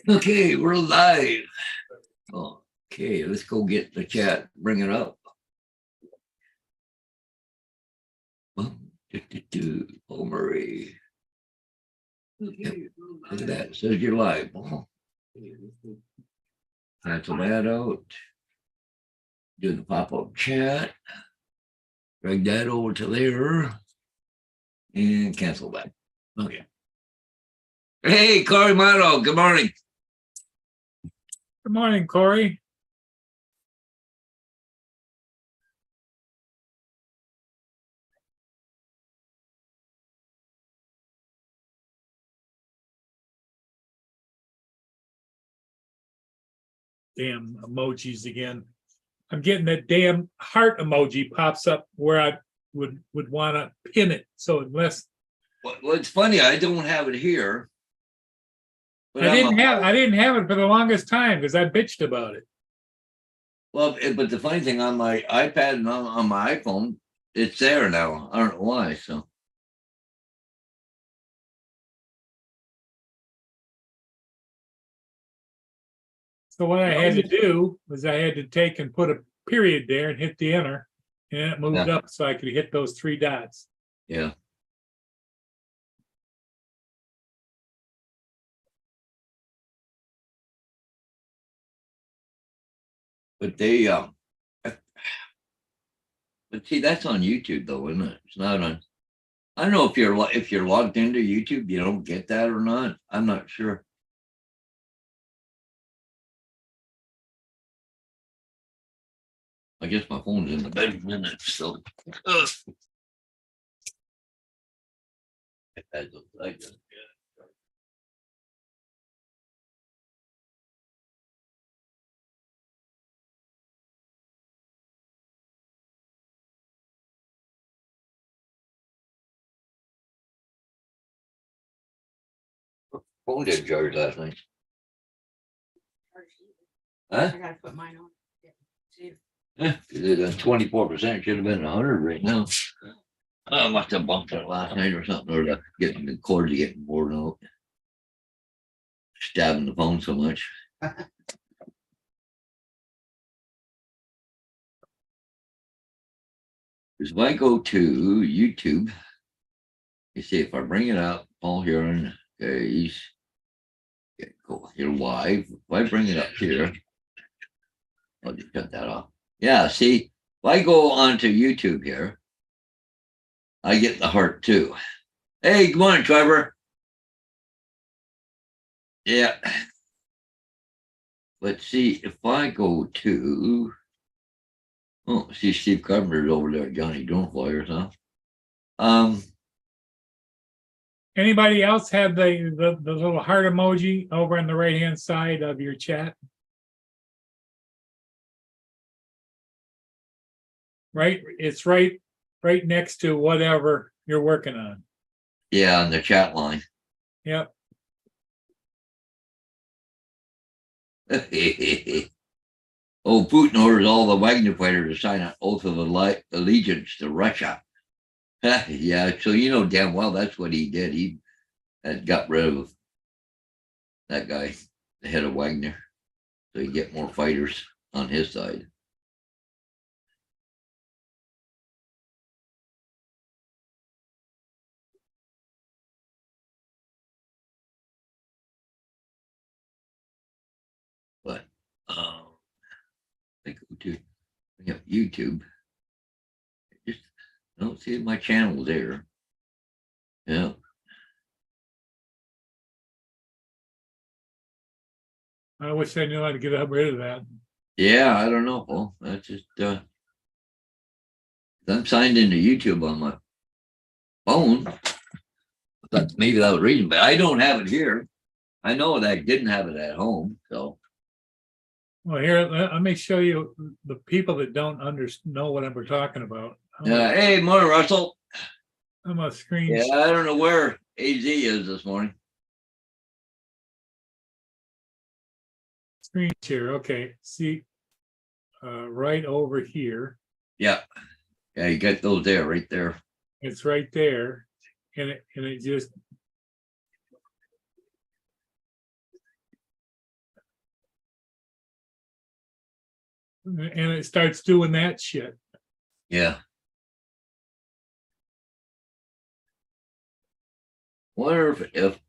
Okay, we're live. Okay, let's go get the chat. Bring it up. Oh, Marie. Yep. Look at that. It says you're live. Oh. Cancel that out. Do the pop-up chat. Drag that over to there. And cancel that. Okay. Hey, Corey Motto. Good morning. Good morning, Corey. Damn emojis again. I'm getting that damn heart emoji pops up where I would want to pin it. So unless Well, it's funny, I don't have it here. But I didn't have it for the longest time because I bitched about it. Well, but the funny thing on my iPad and on my iPhone, it's there now. I don't know why. So what I had to do was I had to take and put a period there and hit the enter, and it moved up so I could hit those three dots. yeah. But they but see, that's on YouTube though, isn't it? It's not on. I don't know if you're logged into YouTube, you don't get that or not. I'm not sure. I guess my phone's in the bedroom, isn't it? So phone didn't charge last night. Huh? I gotta put mine on. Yeah, it's 24%, should have been 100 right now. I must have bumped it last night or something, or getting the cords getting bored out. Stabbing the phone so much. Because if I go to YouTube, you see if I bring it up, Paul Huron, he's go here live. If I bring it up here, I'll just cut that off. Yeah, see, if I go onto YouTube here, I get the heart too. Hey, good morning, Trevor. Yeah. Let's see if I go to, oh, see Steve Carpenter's over there at Johnny Drone Flyers, huh? Anybody else have the little heart emoji over on the right hand side of your chat? Right, it's right next to whatever you're working on. Yeah, on the chat line. Yep. Oh, Putin orders all the Wagner fighters to sign an oath of allegiance to Russia. Yeah, so you know damn well that's what he did. He had got rid of that guy, the head of Wagner, so he get more fighters on his side. But I go to YouTube. Just don't see my channel there. Yeah. I wish I knew how to get rid of that. Yeah, I don't know. Well, that's just I'm signed into YouTube on my phone. But maybe that was the reason, but I don't have it here. I know that I didn't have it at home, so. Well, here, let me show you the people that don't know what we're talking about. Hey, morning, Russell. I'm a screen. Yeah, I don't know where AZ is this morning. Screen share. Okay, see, right over here. Yeah, yeah, you got those there, right there. It's right there, and it just and it starts doing that shit. Yeah. Wonder if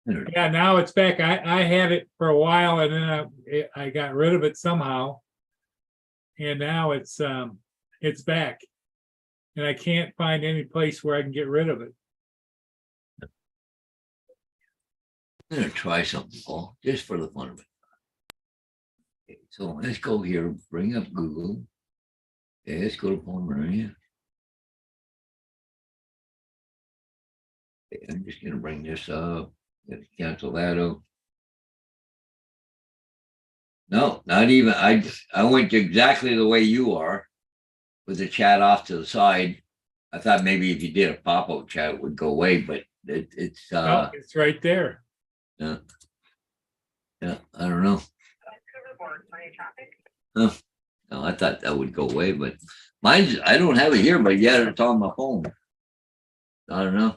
Yeah, now it's back. I had it for a while and then I got rid of it somehow. And now it's back. And I can't find any place where I can get rid of it. I'm gonna try something, Paul, just for the fun of it. Okay, so let's go here, bring up Google. Okay, let's go to Pomerania. Okay, I'm just gonna bring this up. Let's cancel that out. No, not even. I went to exactly the way you are with the chat off to the side. I thought maybe if you did a pop-up chat, it would go away, but it's Oh, it's right there. yeah. Yeah, I don't know. Huh. No, I thought that would go away, but mine's, I don't have it here, but yet it's on my phone. I don't know.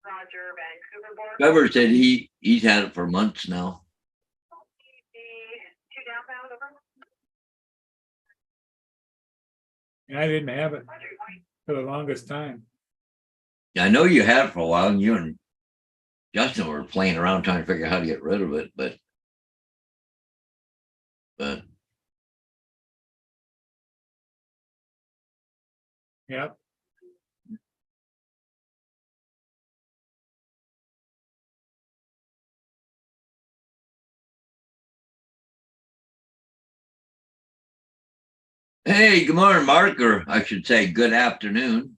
Roger, Vancouver board. Trevor said he's had it for months now. The 2 downbound over. I didn't have it Roger, for the longest time. Yeah, I know you had it for a while, and you and Justin were playing around trying to figure out how to get rid of it, but Yep. hey, good morning, Mark, or I should say good afternoon.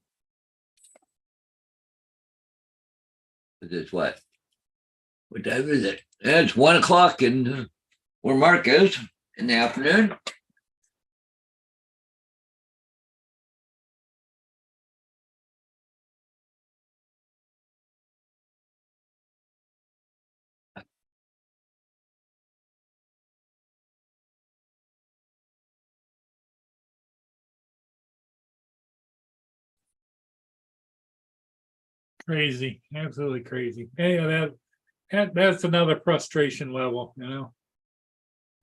It's what time is it? Yeah, it's 1 o'clock in where Mark is in the afternoon. Crazy, absolutely crazy. Hey, that's another frustration level, you know.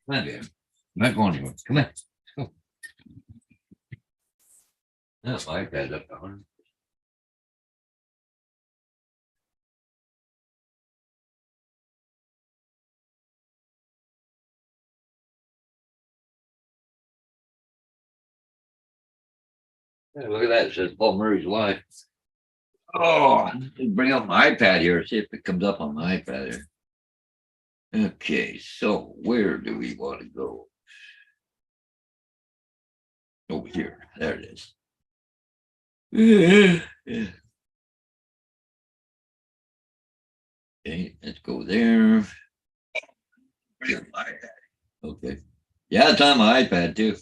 Come on, Dan. I'm not going anywhere. Come on. Let's go. That's my iPad up on. Yeah, look at that. It says Paul Murray's wife. Oh, bring up my iPad here, see if it comes up on my iPad here. Okay, so where do we want to go? Over here. There it is. Yeah. Okay, let's go there. Okay. Yeah, it's on my iPad too.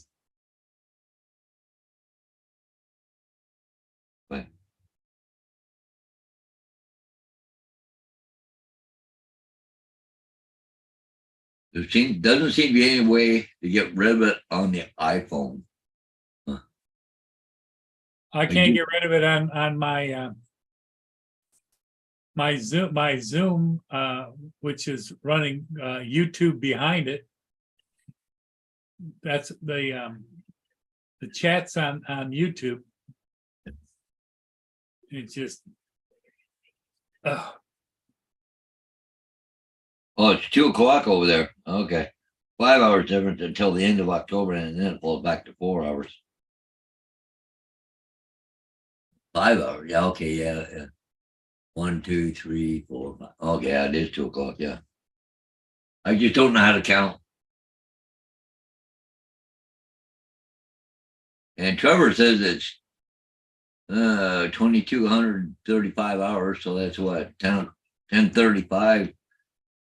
But doesn't seem to be any way to get rid of it on the iPhone. I can't get rid of it on my my Zoom, which is running YouTube behind it. That's the chats on YouTube. It's just Oh, it's 2 o'clock over there. Okay. 5 hours difference until the end of October, and then it falls back to 4 hours. 5 hours. Yeah, okay, yeah. 1, 2, 3, 4, 5. Okay, yeah, it is 2 o'clock, yeah. I just don't know how to count. And Trevor says it's 2,235 hours, so that's what, 10:35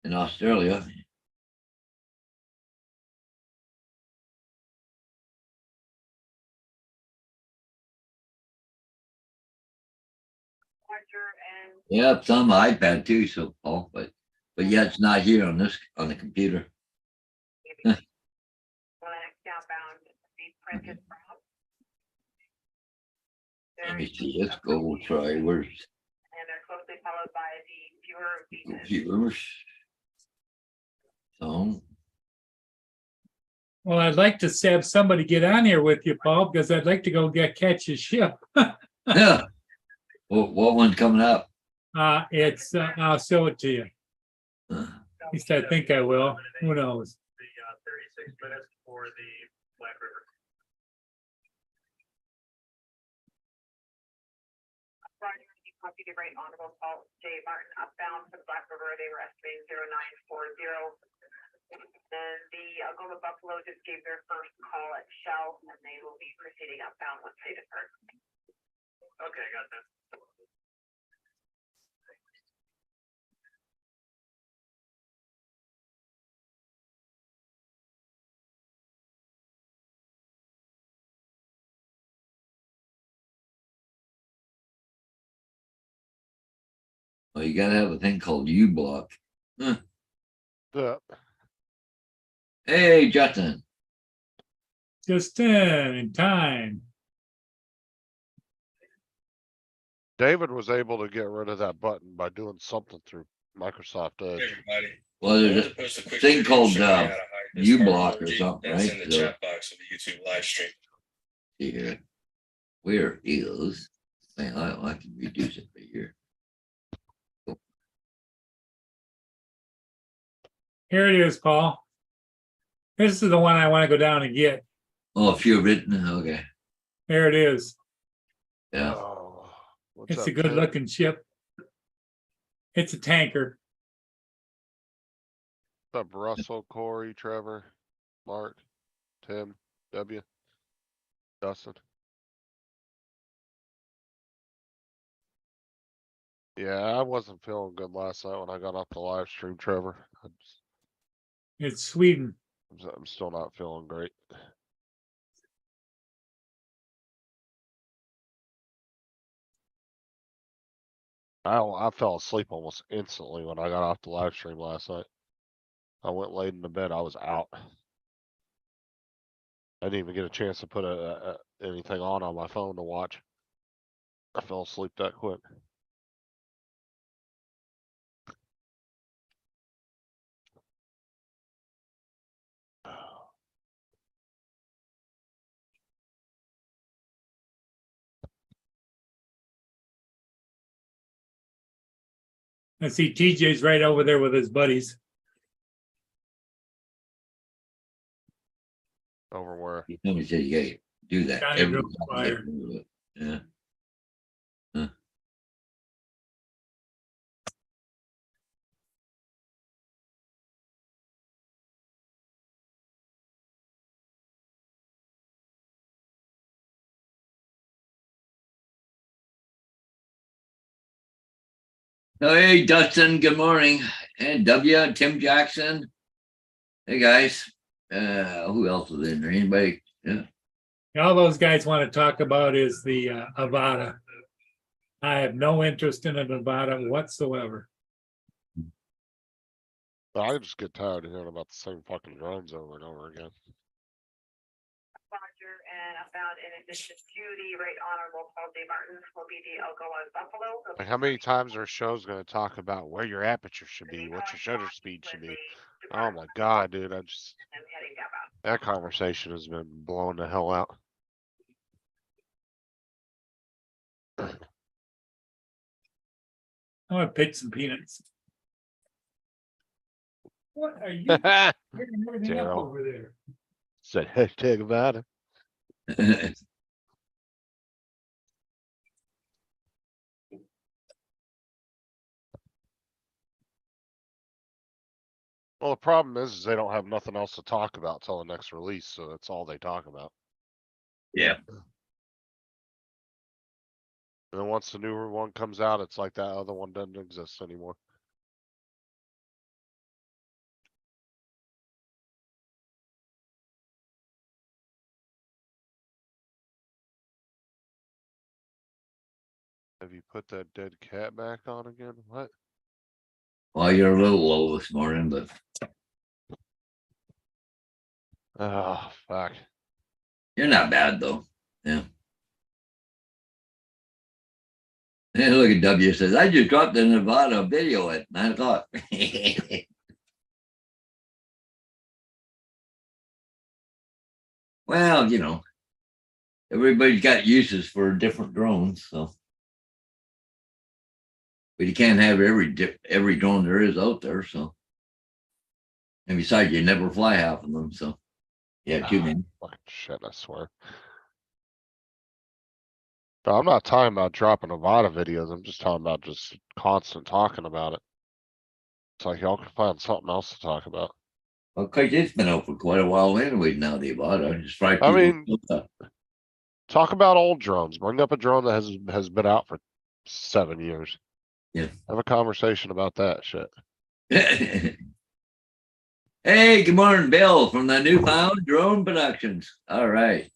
in Australia. Roger, and Yeah, it's on my iPad too, so Paul, but yeah, it's not here on the computer. maybe downbound, be printed from. Let me see, let's go try, where's, And they're closely followed by the fewer viewers. So, Well, I'd like to have somebody get on here with you, Paul, because I'd like to go catch a ship. yeah. What one's coming up? I'll show it to you. Uh, At least I think I will. Who knows? The 36 minutes for the Black River. Roger, you copied the right honorable Paul J. Martin upbound for the Black River. They were estimating 0940. And the Algoma Buffalo just gave their first call at Shell, and they will be proceeding upbound once they depart. Okay, got that. well, you gotta have a thing called U-block. Huh. Yeah, Hey, Justin. Just in time. David was able to get rid of that button by doing something through Microsoft Hey, Edge. everybody. Well, I there's wanted a to post a quick thing video called, showing you how to hide this U-block card or emoji something, that's right? in the So- chat box of the YouTube live stream. here. Where is? Man, I can reduce it right here. Here it is, Paul. This is the one I want to go down and get. Oh, if you've written, okay, There it is. yeah. Oh, what's It's up, a good Tim? looking ship. It's a tanker. What's up, Russell, Corey, Trevor, Mark, Tim, W, Dustin? Yeah, I wasn't feeling good last night when I got off the live stream, Trevor. It's Sweden. I'm still not feeling great. I fell asleep almost instantly when I got off the live stream last night. I went late into bed. I was out. I didn't even get a chance to put anything on my phone to watch. I fell asleep that quick. I see TJ's right over there with his buddies. Over where? Somebody said you gotta do that. Johnny every Brook time you Fire. get rid of it. Yeah. Hey, Dustin, good morning. And W, Tim Jackson. Hey, guys. Who else is in there? Anybody? Yeah. All those guys want to talk about is the Avada. I have no interest in a Avada whatsoever. I just get tired of hearing about the same fucking drones over and over again. Roger, and upbound in addition to the right honorable Paul J. Martin will be the Algoma Buffalo. Like, how many times are shows gonna talk about where your aperture should be, what your shutter speed should be? Oh my god, dude, And heading down. that conversation has been blown the hell out. I'm gonna pick some peanuts. What are you Said picking everything up Daryl. over there? hashtag about it. Well, the problem is they don't have nothing else to talk about till the next release, so that's all they talk about. Yeah. And then once the newer one comes out, it's like that other one doesn't exist anymore. Have you put that dead cat back on again? What? Well, you're a little low this morning, but Oh, fuck. you're not bad though. Yeah. And look at W says, I just dropped the Nevada video at 9 o'clock. Well, everybody's got uses for different drones, so. But you can't have every drone there is out there, so. And besides, you never fly half of them, so. Yeah, too many. Fucking shit, I swear. But I'm not talking about dropping Nevada videos. I'm just talking about just constant talking about it. It's like y'all can find something else to talk about. Well, cause it's been out for quite a while anyway now, the Avata. Just try I people. mean- Talk about old drones. Bring up a drone that has been out for 7 years. Yeah. Have a conversation about that shit. Hey, good morning, Bill from the Newfound Drone Productions. All right.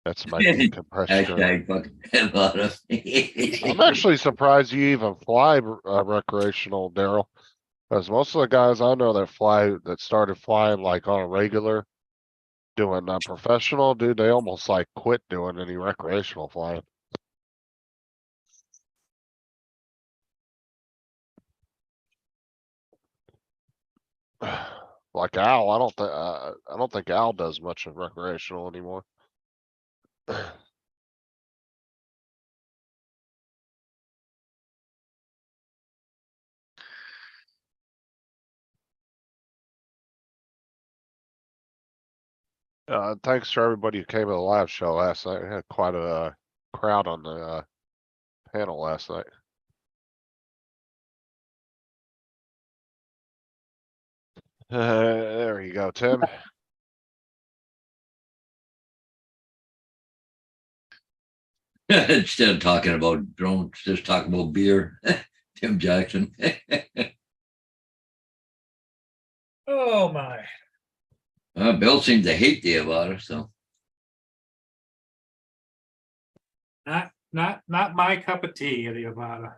That's my decompressed drone. Hashtag fucking Avata. I'm actually surprised you even fly recreational, Daryl. Because most of the guys I know that started flying like on a regular, doing professional, dude, they almost like quit doing any recreational flying. Like Al, I don't think Al does much of recreational anymore. Thanks for everybody who came to the live show last night. We had quite a crowd on the panel last night. There you go, Tim. Instead of talking about drones, just talk about beer. Tim Jackson. Oh, my. Bill seems to hate the Avata, so. Not my cup of tea, the Avata.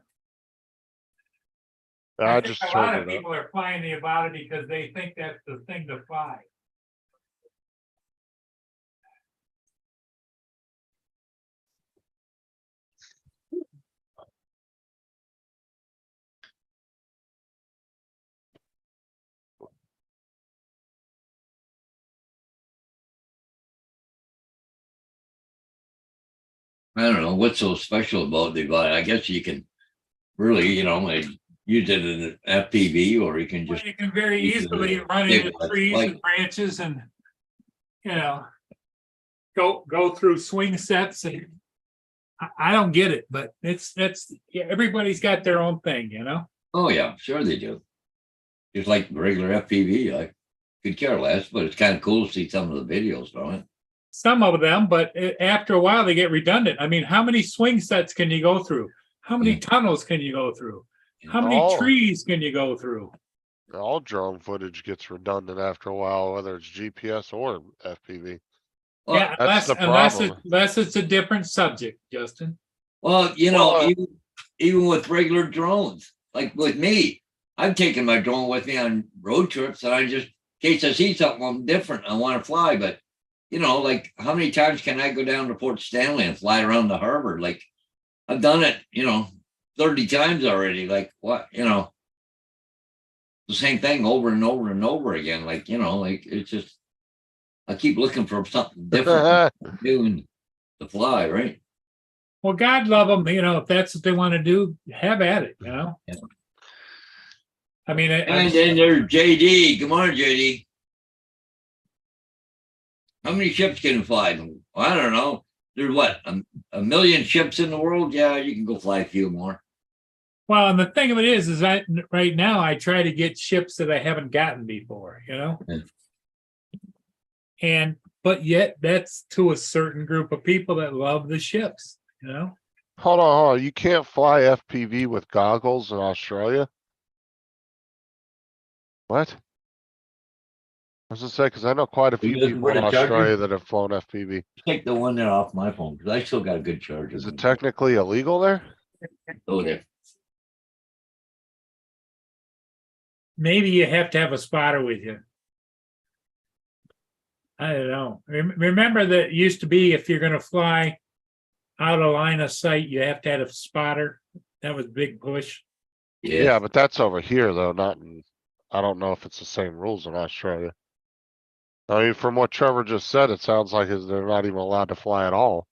I think just a lot of turned it up. people are flying the Avata because they think that's the thing to fly. I don't know what's so special about the Avata. I guess you can really, like, use it in an FPV, or you can Well, just. you can very use it easily as a run into stabilized trees flight. and branches and, go through swing sets and I don't get it, but everybody's got their own thing, Oh, yeah, sure they do. Just like regular FPV, I could care less, but it's kind of cool to see some of the videos from it. Some of them, but after a while they get redundant. I mean, how many swing sets can you go through? How many Yeah. tunnels can you go through? How many Oh. trees can you go through? All drone footage gets redundant after a while, whether it's GPS or FPV. Well, Yeah, that's the unless it's a different subject, Justin. Well, Well, even with regular drones, like with me, I'm taking my drone with me on road trips, and in case I see something different, I want to fly. But like, how many times can I go down to Port Stanley and fly around the harbor? Like, I've done it, 30 times already. Like, what, the same thing over and over and over again. Like, like, it's just, I keep looking for something different doing to fly, right? Well, God love them, if that's what they want to do, have at it, Yeah. I mean, And then there's JD. Good morning, JD. How many ships can you fly? Well, I don't know. There's what, a million ships in the world? Yeah, you can go fly a few more. well, and the thing of it is right now I try to get ships that I haven't gotten before, Yeah. but yet that's to a certain group of people that love the ships, Hold on. You can't fly FPV with goggles in Australia? What? I was gonna say, cause I know quite a few looking people for in the charger? Australia that have flown FPV. Take the one there off my phone, because I still got a good charger. Is it technically illegal there? Oh, there. Maybe you have to have a spotter with you. I don't know. Remember that it used to be if you're going to fly out of line of sight, you have to have a spotter. That was big push. Yeah, but that's over here though, not in, I don't know if it's the same rules in Australia. I mean, from what Trevor just said, it sounds like they're not even allowed to fly at all.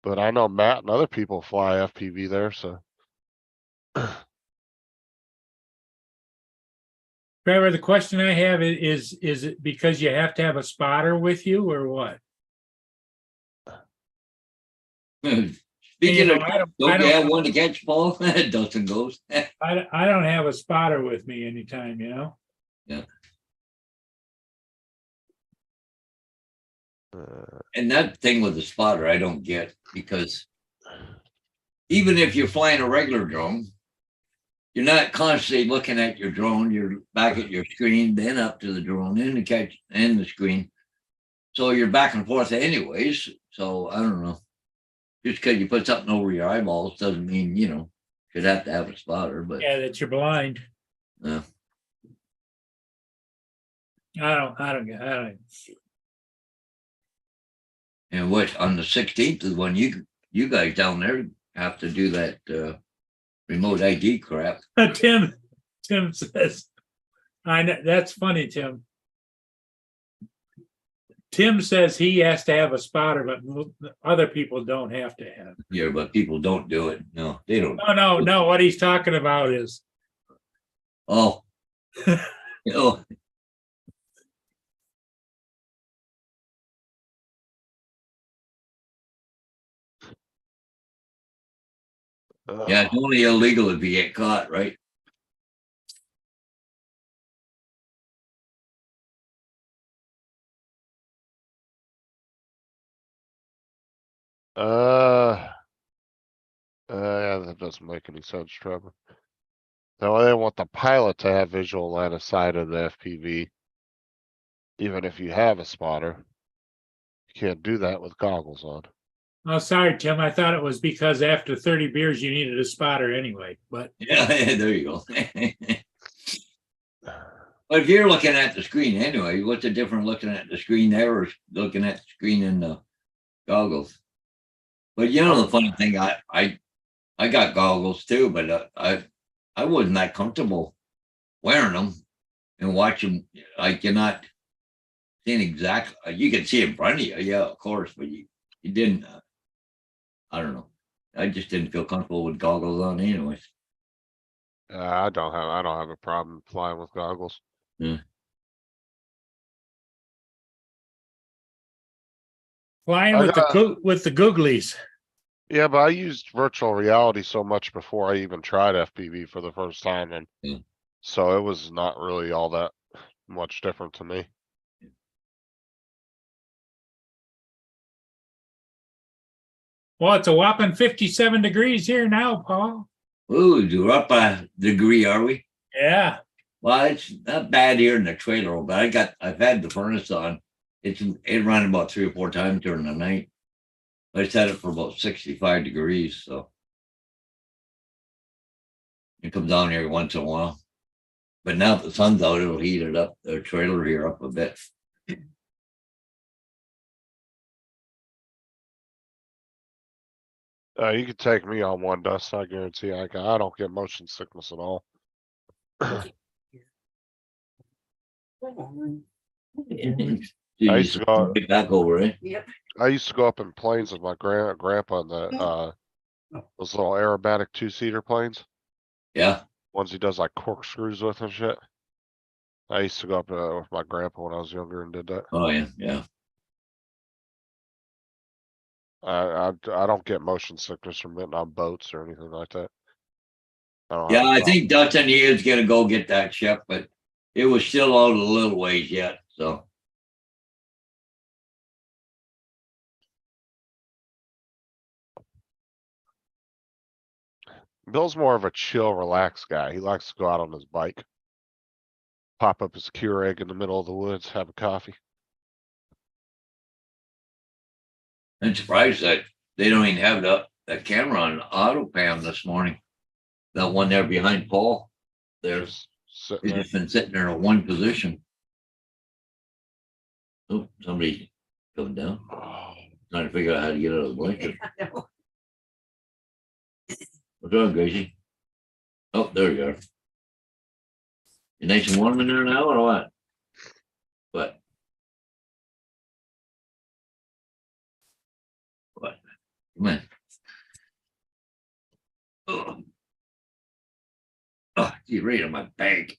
But I know Matt and other people fly FPV there, so. Trevor, the question I have is it because you have to have a spotter with you or what? Speaking You of, know, I don't don't- you have one to catch, Paul? Dustin goes. I don't have a spotter with me anytime, you know? And that thing with the spotter, I don't get, because even if you're flying a regular drone, you're not constantly looking at your drone. You're back at your screen, then up to the drone, then the catch, and the screen. So you're back and forth anyways. So I don't know. Just because you put something over your eyeballs doesn't mean, you know, should have to have a spotter, but Yeah, that you're blind. yeah. I don't. And what, on the 16th is when you guys down there have to do that remote ID crap. Tim says, I know, that's funny, Tim. Tim says he has to have a spotter, but other people don't have to have. Yeah, but people don't do it. No, they don't. No, what he's talking about is, Oh. Oh, yeah, it's only illegal if you get caught, right? Yeah, that doesn't make any sense, Trevor. No, they want the pilot to have visual line of sight of the FPV. Even if you have a spotter. You can't do that with goggles on. oh, sorry, Tim, I thought it was because after 30 beers, you needed a spotter anyway, but Yeah, there you go. But if you're looking at the screen anyway, what's the difference looking at the screen there or looking at the screen in the goggles? But you know, the funny thing, I got goggles too, but I wasn't that comfortable wearing them and watching. Like you're not seeing exactly. You can see in front of you, yeah, of course, but you didn't. I don't know. I just didn't feel comfortable with goggles on, anyways. I don't have a problem flying with goggles. flying I with the googlies. Yeah, but I used virtual reality so much before I even tried FPV for the first time, and Yeah. so it was not really all that much different to me. Well, it's a whopping 57 degrees here now, Paul. Ooh, we're up a degree, are we? Yeah. Well, it's not bad here in the trailer, but I've had the furnace on. It ran about 3 or 4 times during the night. I set it for about 65 degrees, so it comes down here once in a while. But now if the sun's out, it'll heat it up, the trailer here up a bit. You could take me on one, Dust. I guarantee I don't get motion sickness at all. I used to go. Get back over it. I used to go up in planes with my grandpa in the those little aerobatic 2-seater planes. Yeah. Ones he does like corkscrews with and shit. I used to go up with my grandpa when I was younger and did that. Oh yeah, yeah. I don't get motion sickness from getting on boats or anything like that. Yeah, I think Dustin is gonna go get that ship, but it was still out a little ways yet, so. Bill's more of a chill, relaxed guy. He likes to go out on his bike. Pop up his Keurig in the middle of the woods, have a coffee. I'm surprised that they don't even have that camera on AutoPam this morning. That one there behind Paul. There's Sitting He's there. just been sitting there in one position. Oh, somebody coming down, trying to figure out how to get out of the blanket. What's wrong, Gracie? Oh, there you are. You nice and warm in there now or what? What? What? Come on. Oh, oh, get rid of my bag.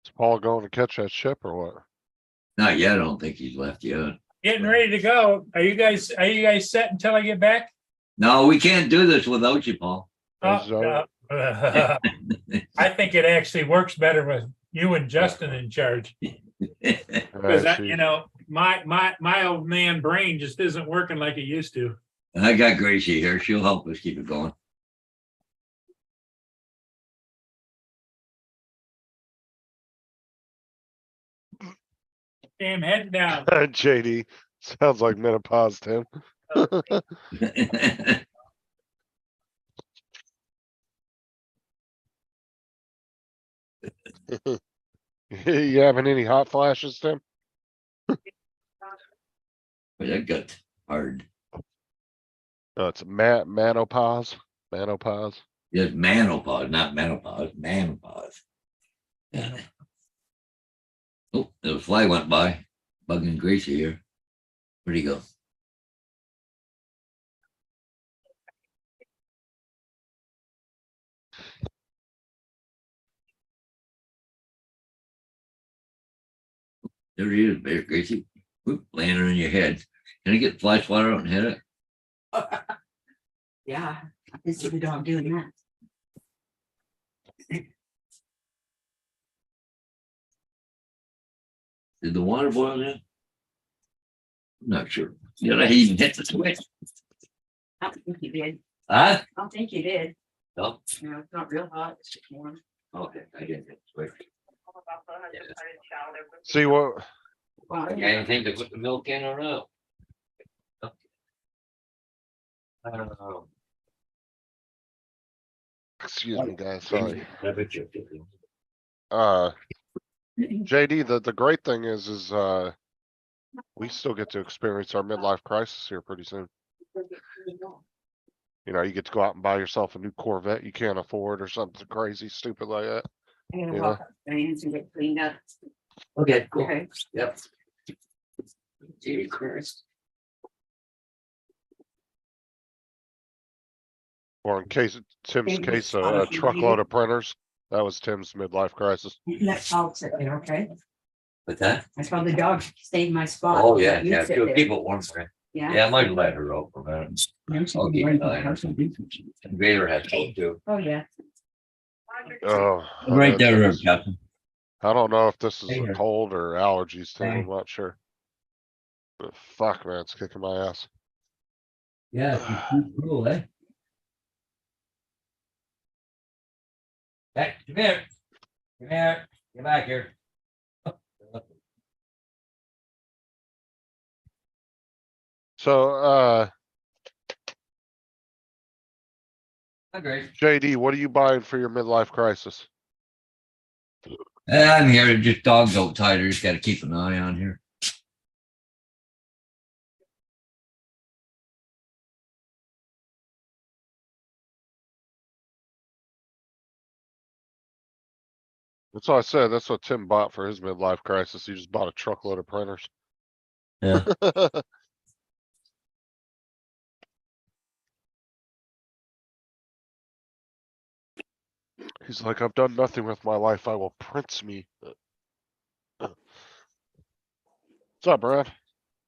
Is Paul going to catch that ship or what? Not yet. I don't think he's left yet. Getting ready to go. Are you guys set until I get back? No, we can't do this without you, Paul. Is, I think it actually works better with you and Justin in charge. Because see. my old man brain just isn't working like it used to. I got Gracie here. She'll help us keep it going. Damn, head down. JD, sounds like menopause, Tim. You having any hot flashes, Tim? But that got hard. No, it's manopause. Manopause. It's menopause, not menopause, menopause. Yeah. Oh, the fly went by, bugging Gracie here. Where'd he go? There he is, there, Gracie. Whoop, landing on your head. Can I get the fly swatter out and hit it? Yeah, I can see the dog doing that. Did the water boil in? I'm not sure. Did I even hit the switch? I don't think you did. Huh? I don't think you did. No. No, it's not real hot. It's just warm. Okay, I didn't hit the switch. Oklahoma Buffalo has Yeah. departed Shadow. See what? Well, Anything to put the milk in or no? I don't know. Excuse me, guys. Sorry. I bet you. JD, the great thing is we still get to experience our midlife crisis here pretty soon. You know, you get to go out and buy yourself a new Corvette you can't afford or something crazy stupid like that. I'm gonna Yeah. walk upstairs and get cleaned up. Okay, cool. Okay. Yep. Jesus Christ. Or in Tim's Okay, case, a honestly, truckload of printers. That was Tim's midlife crisis. Let Paul sit there, okay? What's that? I saw the dog stay in my spot. Oh, yeah, You yeah, sit she'll there. keep it warm for you. Yeah. Yeah, I might let her out for a minute. I'll keep an eye on her. Vader has to too. Oh, yeah. Roger. Oh, Right there, goodness. Captain. I don't know if this is Hey, a here. cold or allergies, Tim. Hey. I'm not sure. But fuck, man, it's kicking my ass. Yeah, it's cool, eh? Hey, come here. Come here. Get back here. So, Hi, Grace. JD, what are you buying for your midlife crisis? I'm here, just dogs outside, I just gotta keep an eye on here. That's what I said. That's what Tim bought for his midlife crisis. He just bought a truckload of printers. Yeah. He's like, I've done nothing with my life. I will print me. What's up, Brad?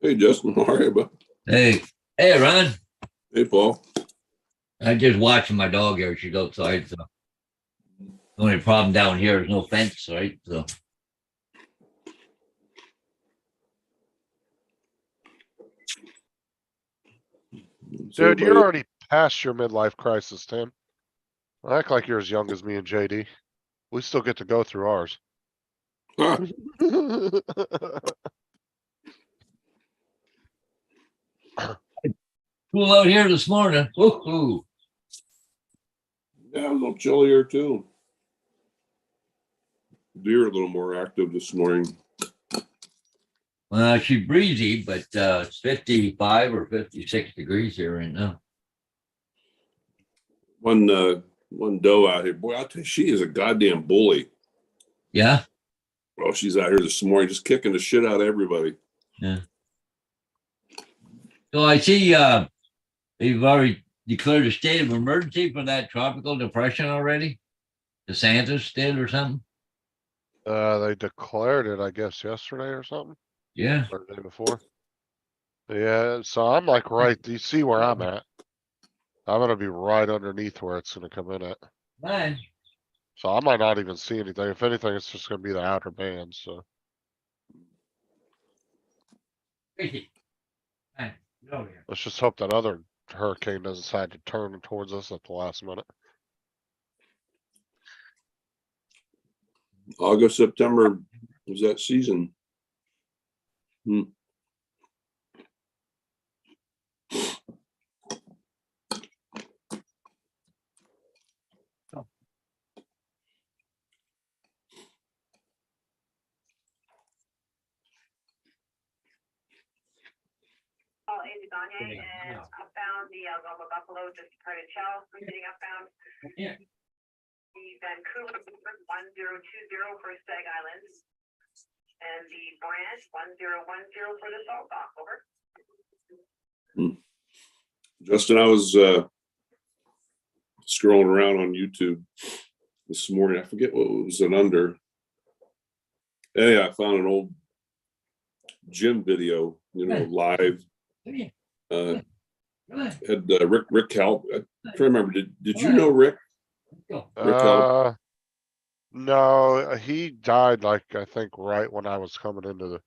Hey, Justin, how are you, bud? Hey, hey, Ron, Hey, Paul. I'm just watching my dog here, she's outside, so. The only problem down here is no fence, right, so. Dude, you're already past your midlife crisis, Tim. Act like you're as young as me and JD. We still get to go through ours. Huh, Cool out here this morning, woo-hoo. Yeah, a little chillier too. Deer a little more active this morning. Well, she's breezy, but it's 55 or 56 degrees here right now. One doe out here, boy, I'll tell you, she is a goddamn bully. Yeah, Oh, she's out here this morning just kicking the shit out of everybody. so I see they've already declared a state of emergency for that tropical depression already. DeSantis did or something. They declared it, I guess, yesterday or something, Yeah, or the day before. Yeah, so I'm like, right, do you see where I'm at? I'm gonna be right underneath where it's gonna come in at. fine. So I might not even see anything. If anything, it's just gonna be the outer band, so. Crazy. Fine. Get over here. Let's just hope that other hurricane doesn't decide to turn towards us at the last minute. August, September was that season. Paul A. Gagne and upbound, the Algoma Buffalo just departed Shell, proceeding upbound. Yeah. The Vancouver 1020 for Stag Island. And the Branch 1010 for the Salt Dock, over. Justin, I was scrolling around on YouTube this morning. I forget what was it under. Hey, I found an old gym video, live. Come here. Uh, Come on. had Rick Cal. I try to remember. Did you know Rick? Let's go. Rick Held. No, he died like, I think, right when I was coming into the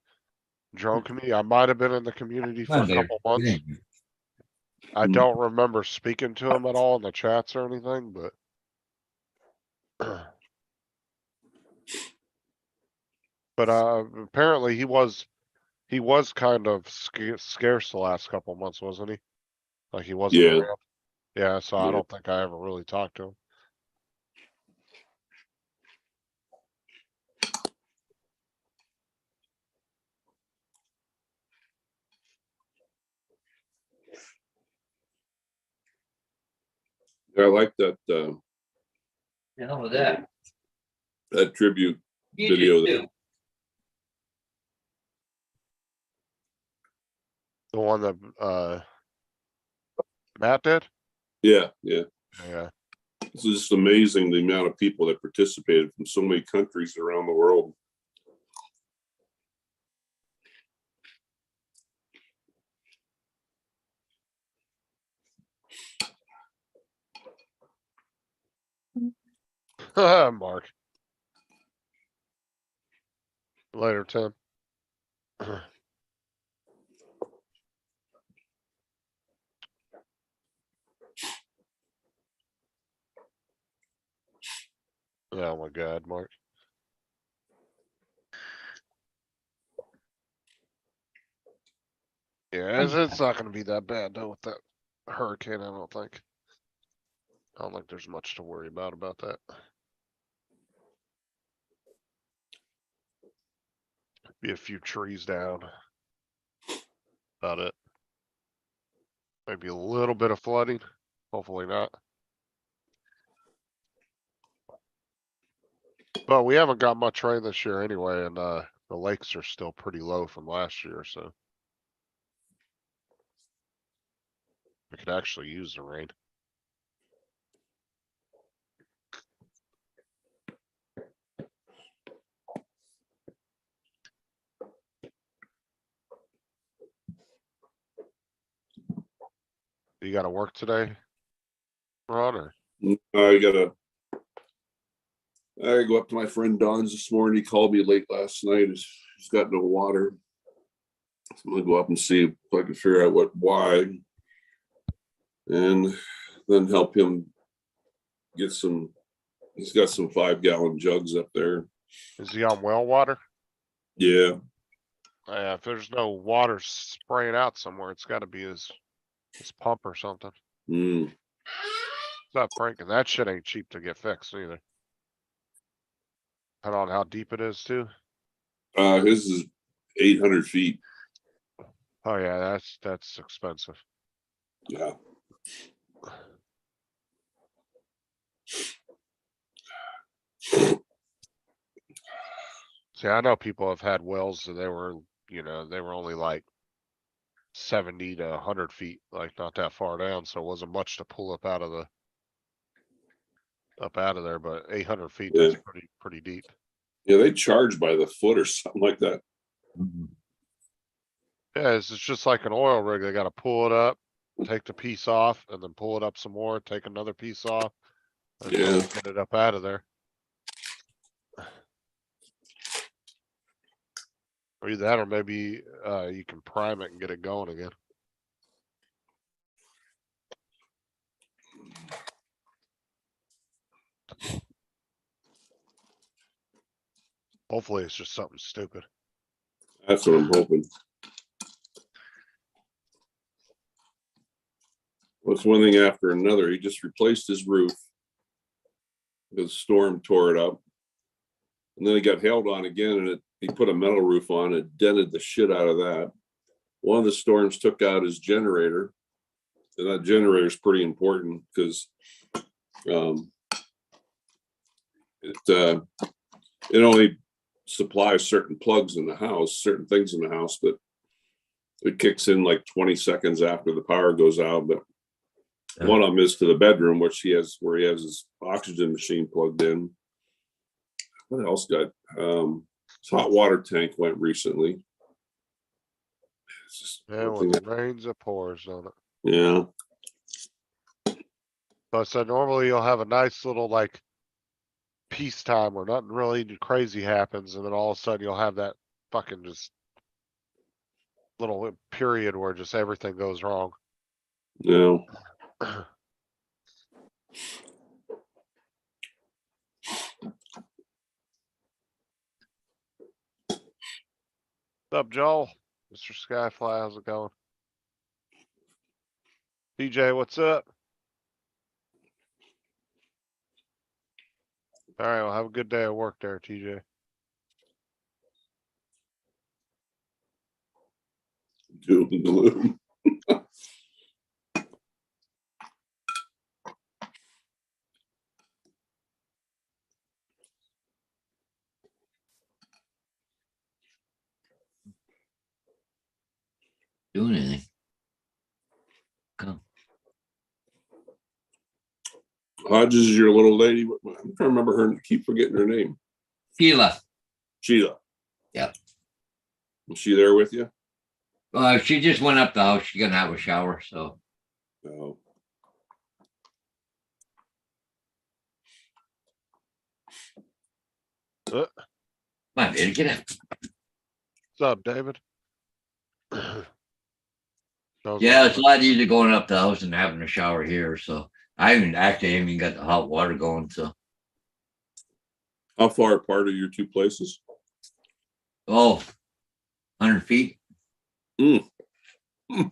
drone community. I might have been in the community for Come a on, babe. couple months. Get in. I don't remember speaking to him at all in the chats or anything, but. But apparently he was kind of scarce the last couple months, wasn't he? Like he wasn't Yeah. around. Yeah, so I Yeah. don't think I ever really talked to him. I like that The hell with that. that tribute You video. just do. The one that Matt did? Yeah. Yeah. It's just amazing the amount of people that participated from so many countries around the world. Mark. Later, Tim. Oh my God, Mark. Yeah, it's not gonna be that bad though with that hurricane, I don't think. I don't think there's much to worry about that. Be a few trees down. About it. Maybe a little bit of flooding, hopefully not. But we haven't got much rain this year anyway, and the lakes are still pretty low from last year, so. We could actually use the rain. You gotta work today, Ron, or? I gotta go up to my friend Don's this morning. He called me late last night. He's got no water. So I'm gonna go up and see if I can figure out why. And then help him get some. He's got some 5-gallon jugs up there. Is he on well water? Yeah. Yeah, if there's no water spraying out somewhere, it's gotta be his pump or something. Stop breaking. That shit ain't cheap to get fixed either. Depending on how deep it is too. His is 800 feet. Oh yeah, that's expensive. Yeah. See, I know people have had wells that they were, they were only like 70 to 100 feet, like not that far down, so it wasn't much to pull up out of there, but 800 feet, that's Yeah. pretty deep. Yeah, they charge by the foot or something like that. Mhm. Yeah, it's just like an oil rig. They gotta pull it up, take the piece off, and then pull it up some more, take another piece off. Until Yeah. they get it up out of there. Or either that, or maybe, you can prime it and get it going again. Hopefully it's just something stupid. That's what I'm hoping. What's one thing after another? He just replaced his roof. The storm tore it up. And then he got hailed on again, and he put a metal roof on, it dented the shit out of that. One of the storms took out his generator. And that generator is pretty important because it only supplies certain plugs in the house, certain things in the house, but it kicks in like 20 seconds after the power goes out. But one of them is to the bedroom, where he has his oxygen machine plugged in. What else got? His hot water tank went recently. It's just Yeah, one when thing it rains, it pours on it. yeah. So I said, normally you'll have a nice little like peacetime where nothing really crazy happens, and then all of a sudden you'll have that fucking just little period where just everything goes wrong. No. What's up, Joel? Mr. Skyfly, how's it going? DJ, what's up? All right, well, have a good day at work there, TJ. Doom and gloom. Doing anything. Come. Hodges is your little lady. I'm trying to remember her. Keep forgetting her name. Sheila. Sheila. Yep. Was she there with you? She just went up the house. She's gonna have a shower, so. No. Come on, baby, get up. What's up, David? Yeah, it's a lot easier going up the house and having a shower here, so I haven't even got the hot water going, so. How far apart are your two places? Oh, 100 feet. Mm. Yeah,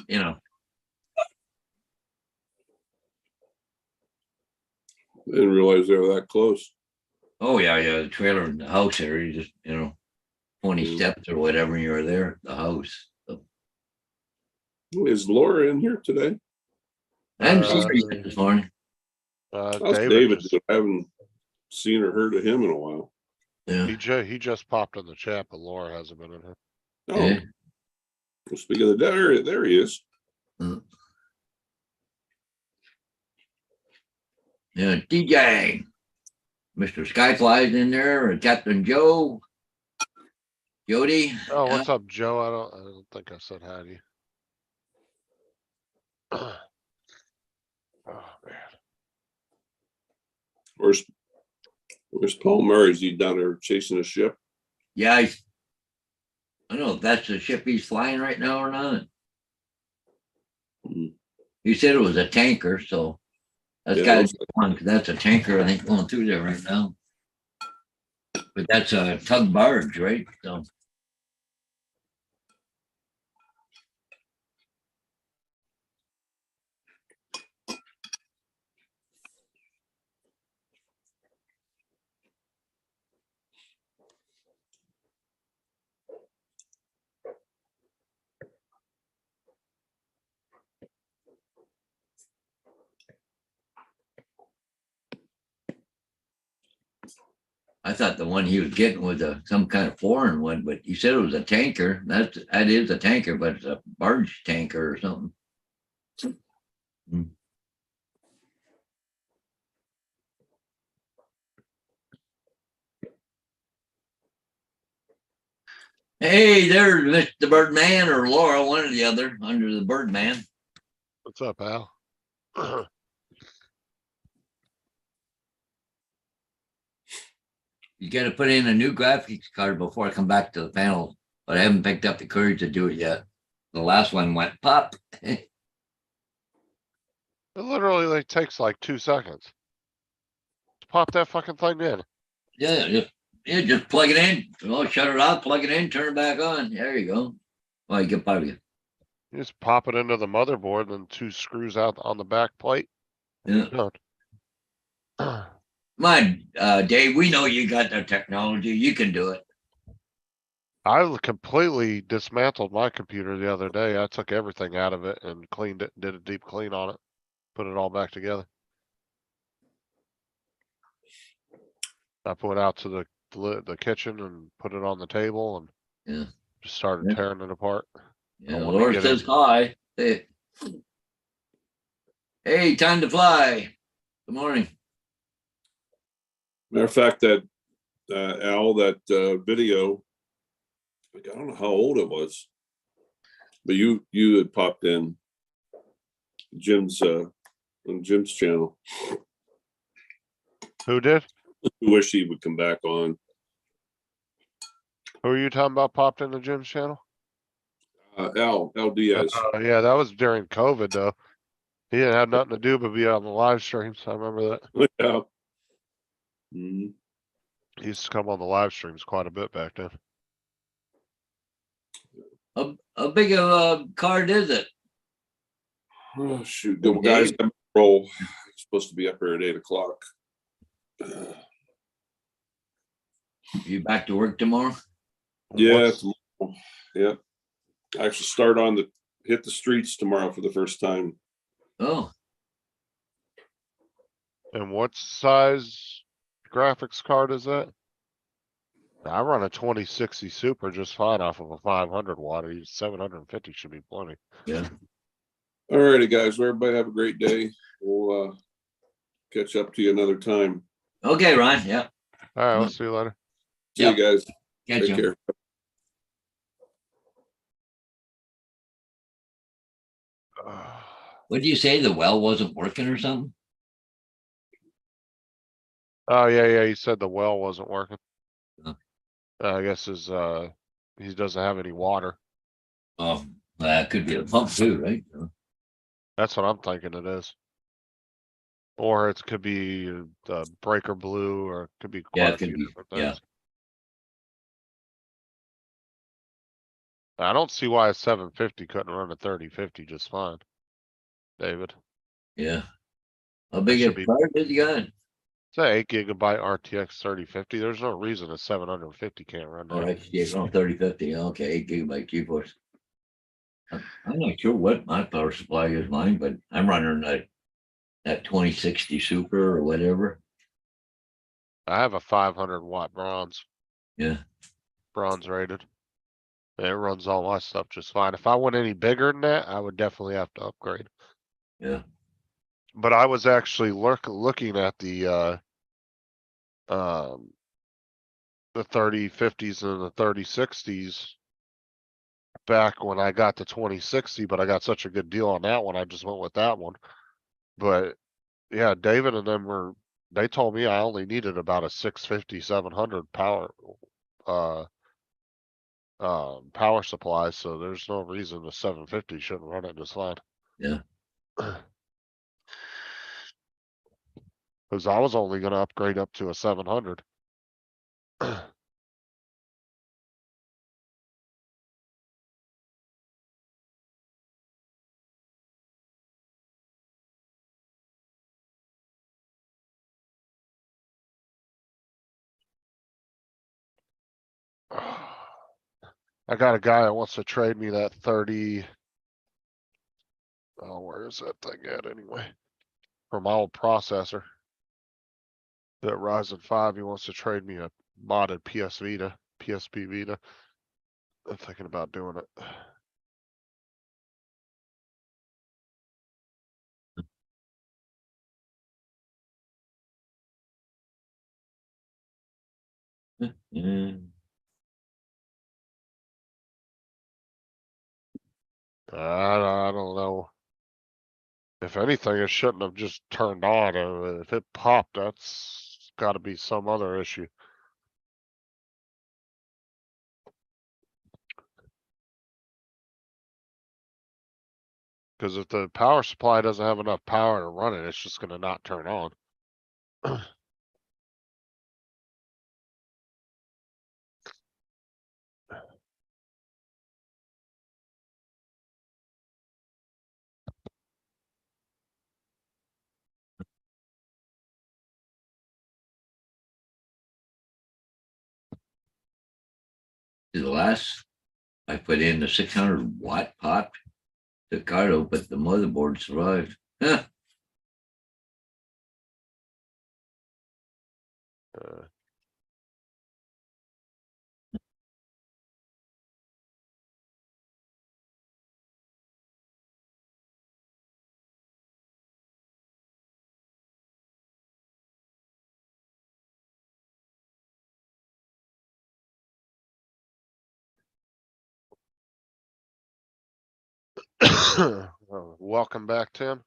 you know, I didn't realize they were that close. oh yeah, the trailer in the house area, just, 20 Mm. steps or whatever, and you're there, the house. So, Is Laura in here today? I haven't seen her yet this morning. How's David David? just, I haven't seen or heard of him in a while. Yeah. he just popped in the chat, but Laura hasn't been in here. Oh, Yeah. well, speaking of the there he is. Yeah, DJ. Mr. Skyfly's in there, or Captain Joe. Jody. Oh, what's up, Joe? I don't think I said hi to you. Oh man. Where's Paul Murray? Is he down there chasing a ship? Yeah, I don't know if that's the ship he's flying right now or not. Mhm. He said it was a tanker, so that's Yeah, got to looks be one, because that's a tanker, I think, going through there right now. But that's a tug barge, right? So. I thought the one he was getting was some kind of foreign one, but you said it was a tanker. That is a tanker, but it's a barge tanker or something. Hey, there's Mr. Birdman or Laura, one or the other, under the Birdman. What's up, Al? You gotta put in a new graphics card before I come back to the panel, but I haven't picked up the courage to do it yet. The last one went pop. It literally like takes like 2 seconds. Pop that fucking thing in. Just plug it in. Oh, shut it off, plug it in, turn it back on. There you go. Well, you get probably, You just pop it into the motherboard and 2 screws out on the back plate. yeah. Done. Come on, Dave, we know you got the technology. You can do it. I completely dismantled my computer the other day. I took everything out of it and cleaned it, did a deep clean on it, put it all back together. I put it out to the kitchen and put it on the table and Yeah. just started Yeah. tearing it apart. Yeah, I wanna Laura get says in. hi. Hey, time to fly. Good morning. Matter of fact, that, Al, that, video, like, I don't know how old it was. But you had popped in Jim's, on Jim's channel. Who did? Wish he would come back on. Who are you talking about popped into Jim's channel? Al Diaz. Yeah, that was during COVID though. He didn't have nothing to do but be on the live streams. I remember that. Yeah. Mhm. He used to come on the live streams quite a bit back then. How big of a card is it? Oh, shoot, the guys have roll. Supposed to be up here at 8 o'clock. You back to work tomorrow? Yeah, What's- tomorrow. Yeah. I actually start hit the streets tomorrow for the first time. Oh, And what size graphics card is that? I run a 2060 Super just fine off of a 500 watt. 750 should be plenty. yeah. All righty, guys. Well, everybody have a great day. We'll catch up to you another time. Okay, Ron, yeah. All right, I'll see you later. See you guys. Catch Take you. care. What did you say? The well wasn't working or something? Oh, yeah, he said the well wasn't working. Oh. I guess he doesn't have any water. Oh, that could be a pump too, right? That's what I'm thinking it is. Or it could be the breaker blue, or it could be Yeah, quite it a could few be, different yeah. things. I don't see why a 750 couldn't run a 3050 just fine. David, Yeah. How big should a be- card did you got? it's an 8 GB RTX 3050. There's no reason a 750 can't run All that. right, yeah, on 3050, okay, 8 GB GeForce. I'm not sure what my power supply is mine, but I'm running that 2060 Super or whatever. I have a 500 watt bronze Yeah, rated. And it runs all my stuff just fine. If I went any bigger than that, I would definitely have to upgrade. yeah. But I was actually looking at the 3050s and the 3060s back when I got the 2060, but I got such a good deal on that one, I just went with that one. But yeah, David and them they told me I only needed about a 650, 700 power, power supply, so there's no reason the 750 shouldn't run it just fine. Yeah. Cause I was only gonna upgrade up to a 700. I got a guy that wants to trade me that 30. Oh, where is that thing at anyway? For my old processor. That Ryzen 5, he wants to trade me a modded PS Vita, PSP Vita. I'm thinking about doing it. Mm, I don't know. If anything, it shouldn't have just turned on. If it popped, that's gotta be some other issue. Cause if the power supply doesn't have enough power to run it, it's just gonna not turn on. The last, I put in the 600-watt pot. The card opened, the motherboard survived. Huh. Uh, Welcome back, Tim.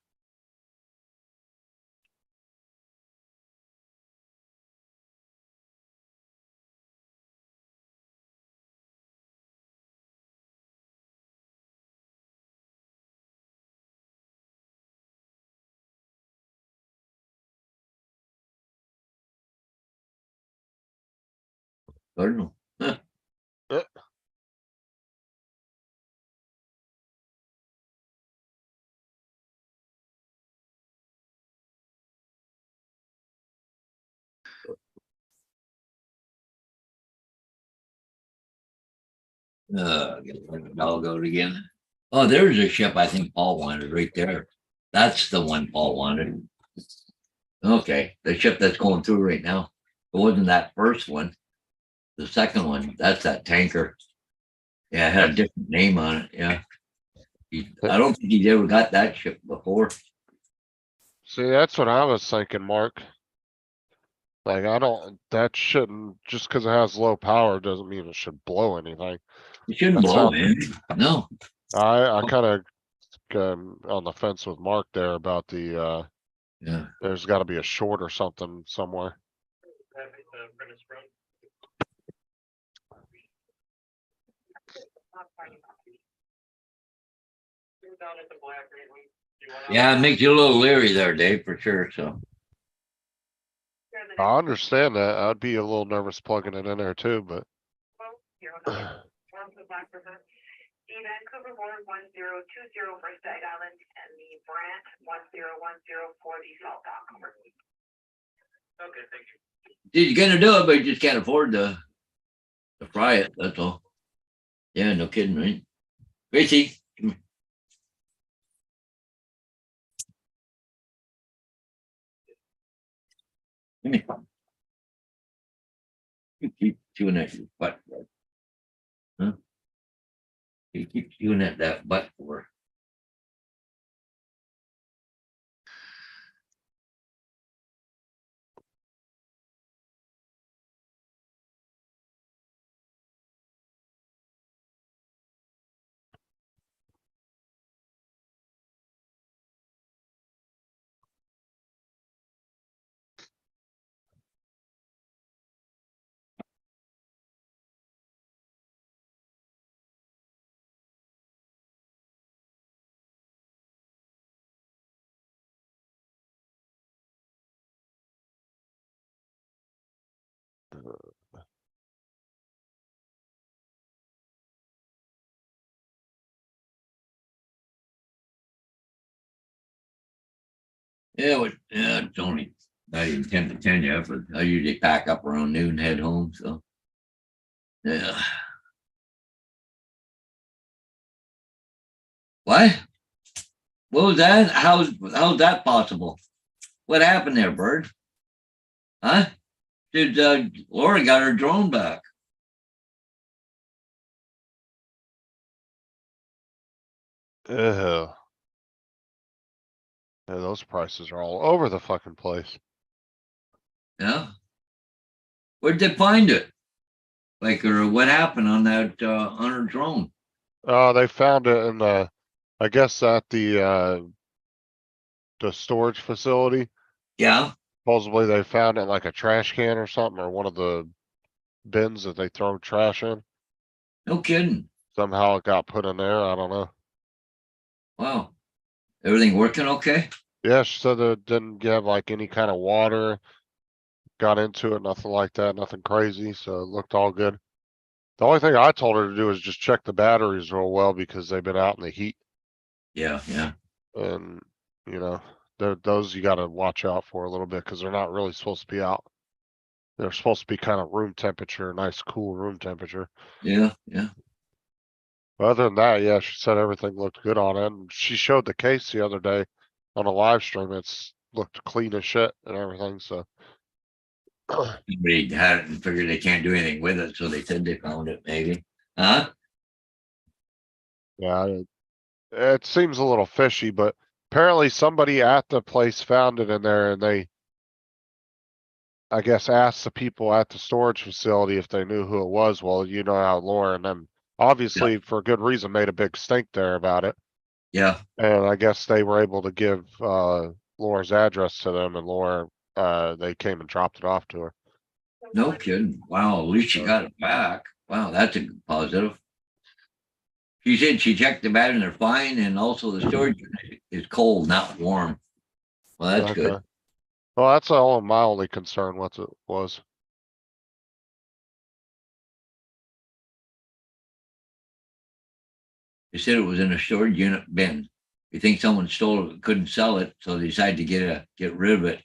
Cardinal. Huh. Get the dog out again. Oh, there's a ship I think Paul wanted right there. That's the one Paul wanted. Okay, the ship that's going through right now. It wasn't that first one. The second one, that's that tanker. Yeah, it had a different name on it, yeah. I don't think he's ever got that ship before. See, that's what I was thinking, Mark. Like, that shouldn't, just cause it has low power doesn't mean it should blow anything. It shouldn't That's blow how- in. No, I kinda, on the fence with Mark there about yeah. there's gotta be a short or something somewhere. Have the premise run. You're down at the black grade one. You want out? Yeah, it makes you a little leery there, Dave, for sure, so. Here, the I understand that. I'd be a little nervous plugging it in there too, but. next zero nine, one to Black River. The Vancouver board 1020 for Stag Island and the Brant 1010 for the Salt Dock. Over. Okay, thank you. He's gonna do it, but he just can't afford to fry it, that's all. Yeah, no kidding, right? Gracie, come here. Come here. You keep chewing at your butt. Bud. Huh? You keep chewing at that butt for. Yeah, it's only not even 10 to 10 yet, but I usually pack up around noon, head home, so. Yeah. What? What was that? How's that possible? What happened there, Bird? Huh? Dude, Laura got her drone back. Ew. Yeah, those prices are all over the fucking place. Yeah. Where'd they find it? Like, or what happened on that, on her drone? They found it in I guess at the storage facility. Yeah, Supposedly they found it in like a trash can or something, or one of the bins that they throw trash in. no kidding. Somehow it got put in there. I don't know. Wow. Everything working okay? Yeah, she said it didn't have like any kind of water. Got into it, nothing like that, nothing crazy, so it looked all good. The only thing I told her to do is just check the batteries real well because they've been out in the heat Yeah, yeah. and, you know, those you gotta watch out for a little bit because they're not really supposed to be out. They're supposed to be kind of room temperature, nice cool room temperature. Yeah, yeah. But other than that, yeah, she said everything looked good on it. And she showed the case the other day on a live stream. It's looked clean as shit and everything, so. Somebody had it and figured they can't do anything with it, so they said they found it, maybe. Huh? Yeah, it seems a little fishy, but apparently somebody at the place found it in there and they, I guess, asked the people at the storage facility if they knew who it was. Well, you know how Laura and them obviously for good reason made a big stink there about it. Yeah. And I guess they were able to give Laura's address to them and Laura, they came and dropped it off to her. No kidding. Wow, at least she got it back. Wow, that's a good positive. She said she checked the battery and they're fine, and also the storage unit is cold, not warm. Well, that's good. Okay. Well, that's all my only concern what it was. They said it was in a storage unit bin. You think someone stole it, couldn't sell it, so they decided to get rid of it.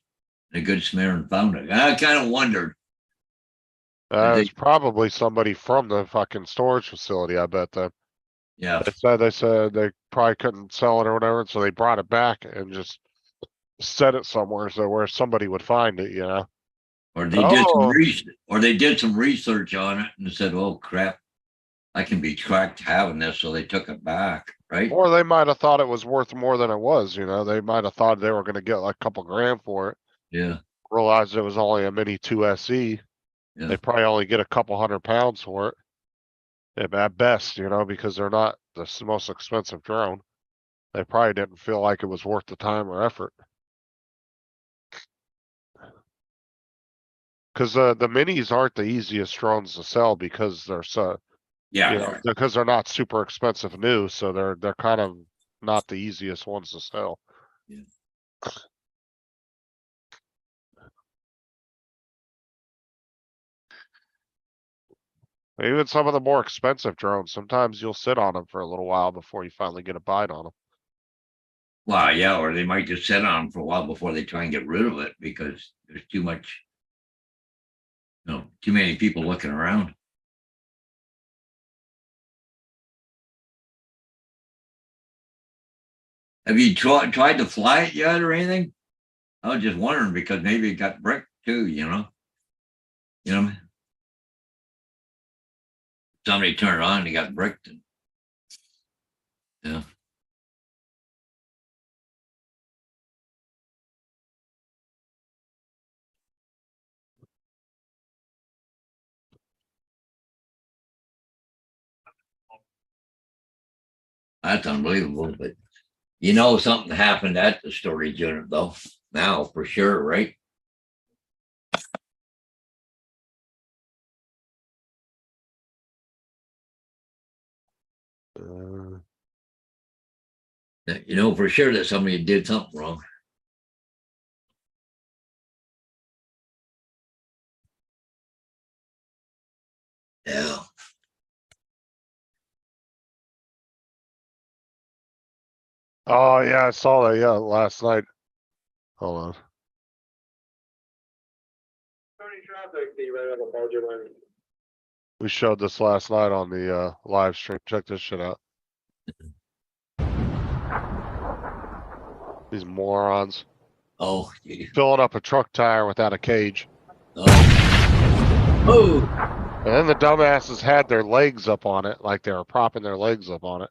And a good Samaritan found it. I kind of wondered. It's probably somebody from the fucking storage facility, I bet them. Yeah, They said they probably couldn't sell it or whatever, so they brought it back and just set it somewhere so where somebody would find it, you know? or they did some Oh. research, or they did some research on it and said, "Oh crap, I can be tracked having this," so they took it back, right? Or they might have thought it was worth more than it was, you know? They might have thought they were gonna get like a couple grand for it. Yeah, Realized it was only a mini 2SE. yeah. They probably only get a couple £100 for it. At best, you know, because they're not the most expensive drone. They probably didn't feel like it was worth the time or effort. Cause the minis aren't the easiest drones to sell because they're so, Yeah, you know, because they're not super expensive new, so they're kind of not the easiest ones to sell. Yeah. Even some of the more expensive drones, sometimes you'll sit on them for a little while before you finally get a bite on them. Well, yeah, or they might just sit on them for a while before they try and get rid of it because there's too much, too many people looking around. Have you tried to fly it yet or anything? I was just wondering because maybe it got bricked too, you know? You know? Somebody turned it on and it got bricked. Yeah. That's unbelievable, but something happened at the storage unit though, now for sure, right? You know for sure that somebody did something wrong. Yeah. Oh yeah, I saw that, yeah, last night. Hold on. We showed this last night on the live stream. Check this shit out. These morons Oh, geez. filling up a truck tire without a cage. Oh, And then the dumbasses had their legs up on it, like they were propping their legs up on it.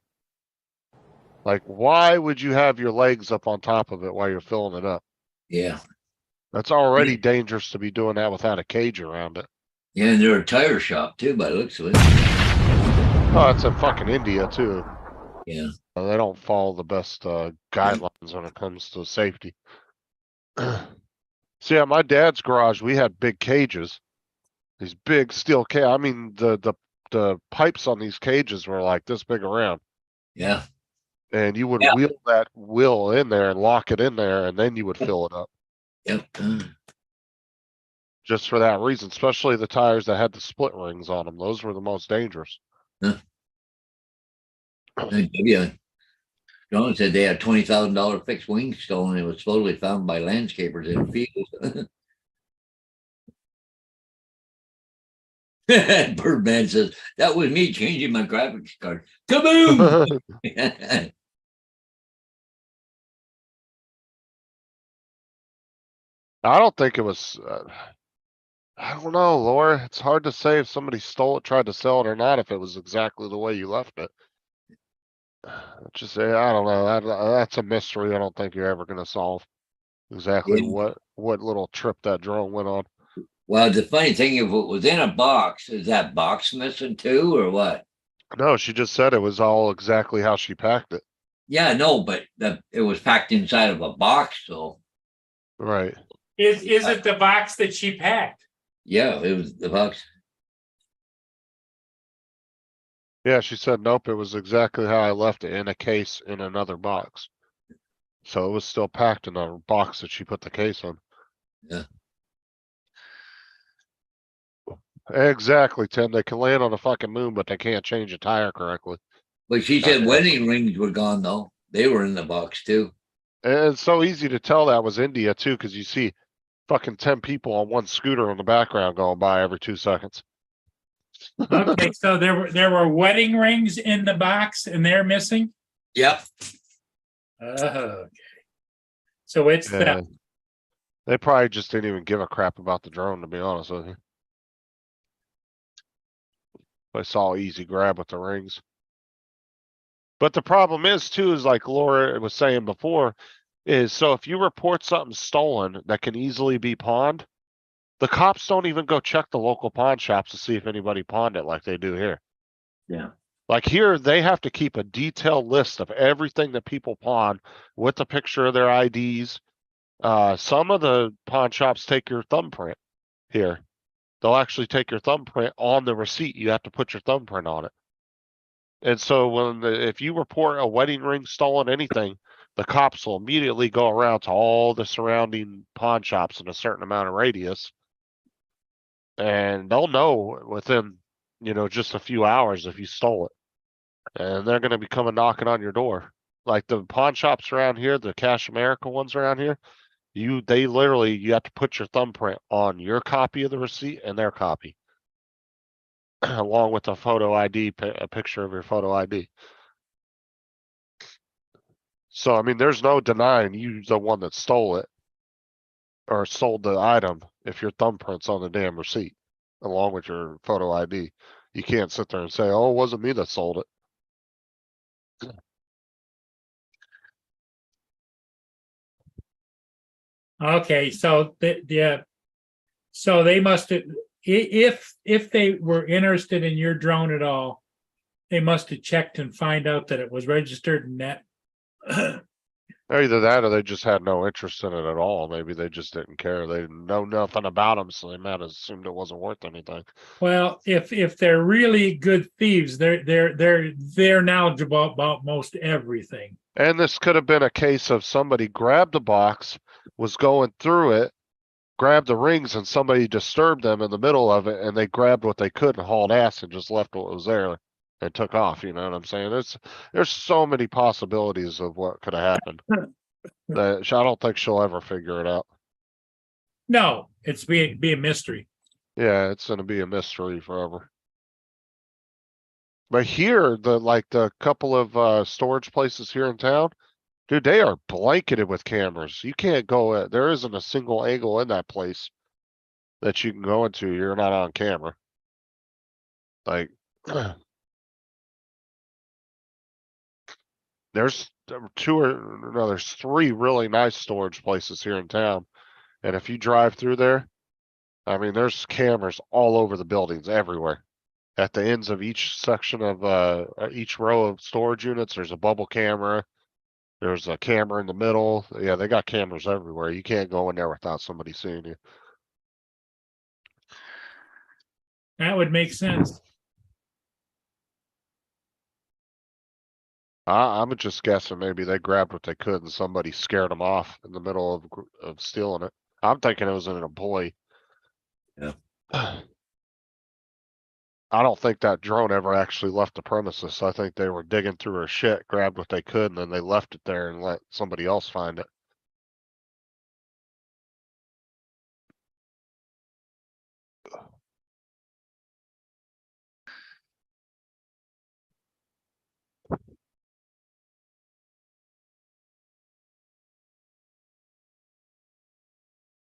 Like, why would you have your legs up on top of it while you're filling it up? yeah. That's already dangerous to be doing that without a cage around it. Yeah, and they're a tire shop too, by the looks of it. Oh, it's in fucking India too. Yeah. They don't follow the best guidelines when it comes to safety. See, at my dad's garage, we had big cages. These big steel I mean, the pipes on these cages were like this big around. Yeah. And you would Yeah. wheel that wheel in there and lock it in there, and then you would fill it up. Yep. Just for that reason, especially the tires that had the split rings on them. Those were the most dangerous. Yeah. John said they had $20,000 fixed wing stolen. It was supposedly found by landscapers in fields. Birdman says, that was me changing my graphics card. Kaboom! I don't think it was, I don't know, Laura. It's hard to say if somebody stole it, tried to sell it or not, if it was exactly the way you left it. Just say, I don't know. That's a mystery. I don't think you're ever gonna solve exactly Yeah. what little trip that drone went on. Well, the funny thing, if it was in a box, is that box missing too, or what? No, she just said it was all exactly how she packed it. Yeah, no, but it was packed inside of a box, so Right. Is it the box that she packed? yeah, it was the box. Yeah, she said, nope, it was exactly how I left it in a case in another box. So it was still packed in a box that she put the case on. Yeah. Exactly, Tim. They can land on the fucking moon, but they can't change a tire correctly. But she said Yeah. wedding rings were gone though. They were in the box too. And it's so easy to tell that was India too, cause you see fucking 10 people on one scooter in the background going by every 2 seconds. Okay, so there were wedding rings in the box and they're missing? Yep. Okay. So it's Yeah. the, They probably just didn't even give a crap about the drone, to be honest with you. I saw easy grab with the rings. But the problem is too, is like Laura was saying before, is so if you report something stolen that can easily be pawned, the cops don't even go check the local pawn shops to see if anybody pawned it like they do here. Yeah. Like here, they have to keep a detailed list of everything that people pawn with a picture of their IDs. Some of the pawn shops take your thumbprint here. They'll actually take your thumbprint on the receipt. You have to put your thumbprint on it. And so if you report a wedding ring stolen, anything, the cops will immediately go around to all the surrounding pawn shops in a certain amount of radius. And they'll know within, just a few hours if you stole it. And they're gonna be coming knocking on your door. Like the pawn shops around here, the Cash America ones around here, you have to put your thumbprint on your copy of the receipt and their copy. Along with a photo ID, a picture of your photo ID. So, I mean, there's no denying you the one that stole it. Or sold the item if your thumbprint's on the damn receipt, along with your photo ID. You can't sit there and say, oh, it wasn't me that sold it. okay, so so they must have, if they were interested in your drone at all, they must have checked and find out that it was registered in that. Either that or they just had no interest in it at all. Maybe they just didn't care. They didn't know nothing about them, so they might have assumed it wasn't worth anything. Well, if they're really good thieves, they're knowledgeable about most everything. And this could have been a case of somebody grabbed the box, was going through it, grabbed the rings, and somebody disturbed them in the middle of it, and they grabbed what they could and hauled ass and just left what was there and took off. You know what I'm saying? There's so many possibilities of what could have happened that I don't think she'll ever figure it out. No, it's be a mystery. Yeah, it's gonna be a mystery forever. But here, the couple of storage places here in town, dude, they are blanketed with cameras. You can't go, there isn't a single angle in that place that you can go into, you're not on camera. Like. There's there's 3 really nice storage places here in town. And if you drive through there, I mean, there's cameras all over the buildings everywhere. At the ends of each section of, each row of storage units, there's a bubble camera. There's a camera in the middle. Yeah, they got cameras everywhere. You can't go in there without somebody seeing you. That would make sense. I'm just guessing maybe they grabbed what they could and somebody scared them off in the middle of stealing it. I'm thinking it was an employee. Yeah. I don't think that drone ever actually left the premises. I think they were digging through her shit, grabbed what they could, and then they left it there and let somebody else find it.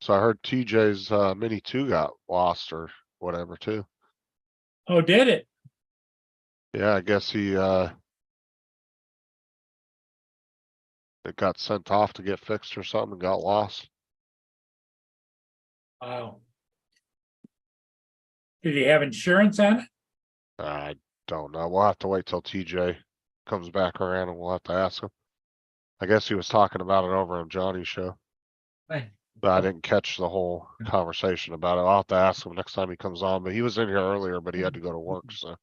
So I heard TJ's Mini 2 got lost or whatever too. Oh, did it? Yeah, I guess he it got sent off to get fixed or something and got lost. Wow. Did he have insurance on it? I don't know. We'll have to wait till TJ comes back around and we'll have to ask him. I guess he was talking about it over on Johnny's show, Right. but I didn't catch the whole conversation about it. I'll have to ask him next time he comes on, but he was in here earlier, but he had to go to work, so.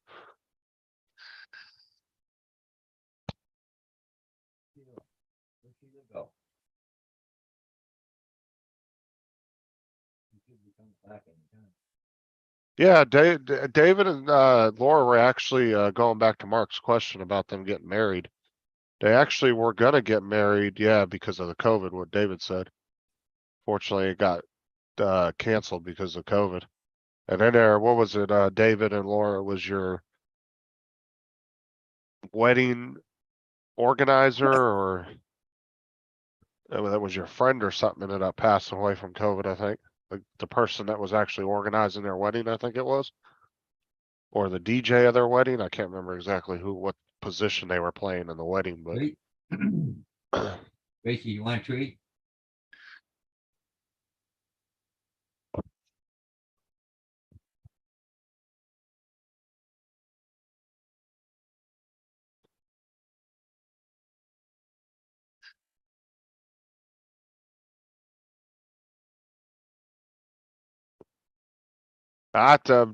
Yeah, David and Laura were actually going back to Mark's question about them getting married. They actually were gonna get married, yeah, because of the COVID, what David said. Fortunately, it got canceled because of COVID. And then there, what was it? David and Laura was your wedding organizer, or that was your friend or something ended up passing away from COVID, I think. Like the person that was actually organizing their wedding, I think it was. Or the DJ of their wedding. I can't remember exactly what position they were playing in the wedding, but Wait. Tracy, you want a treat?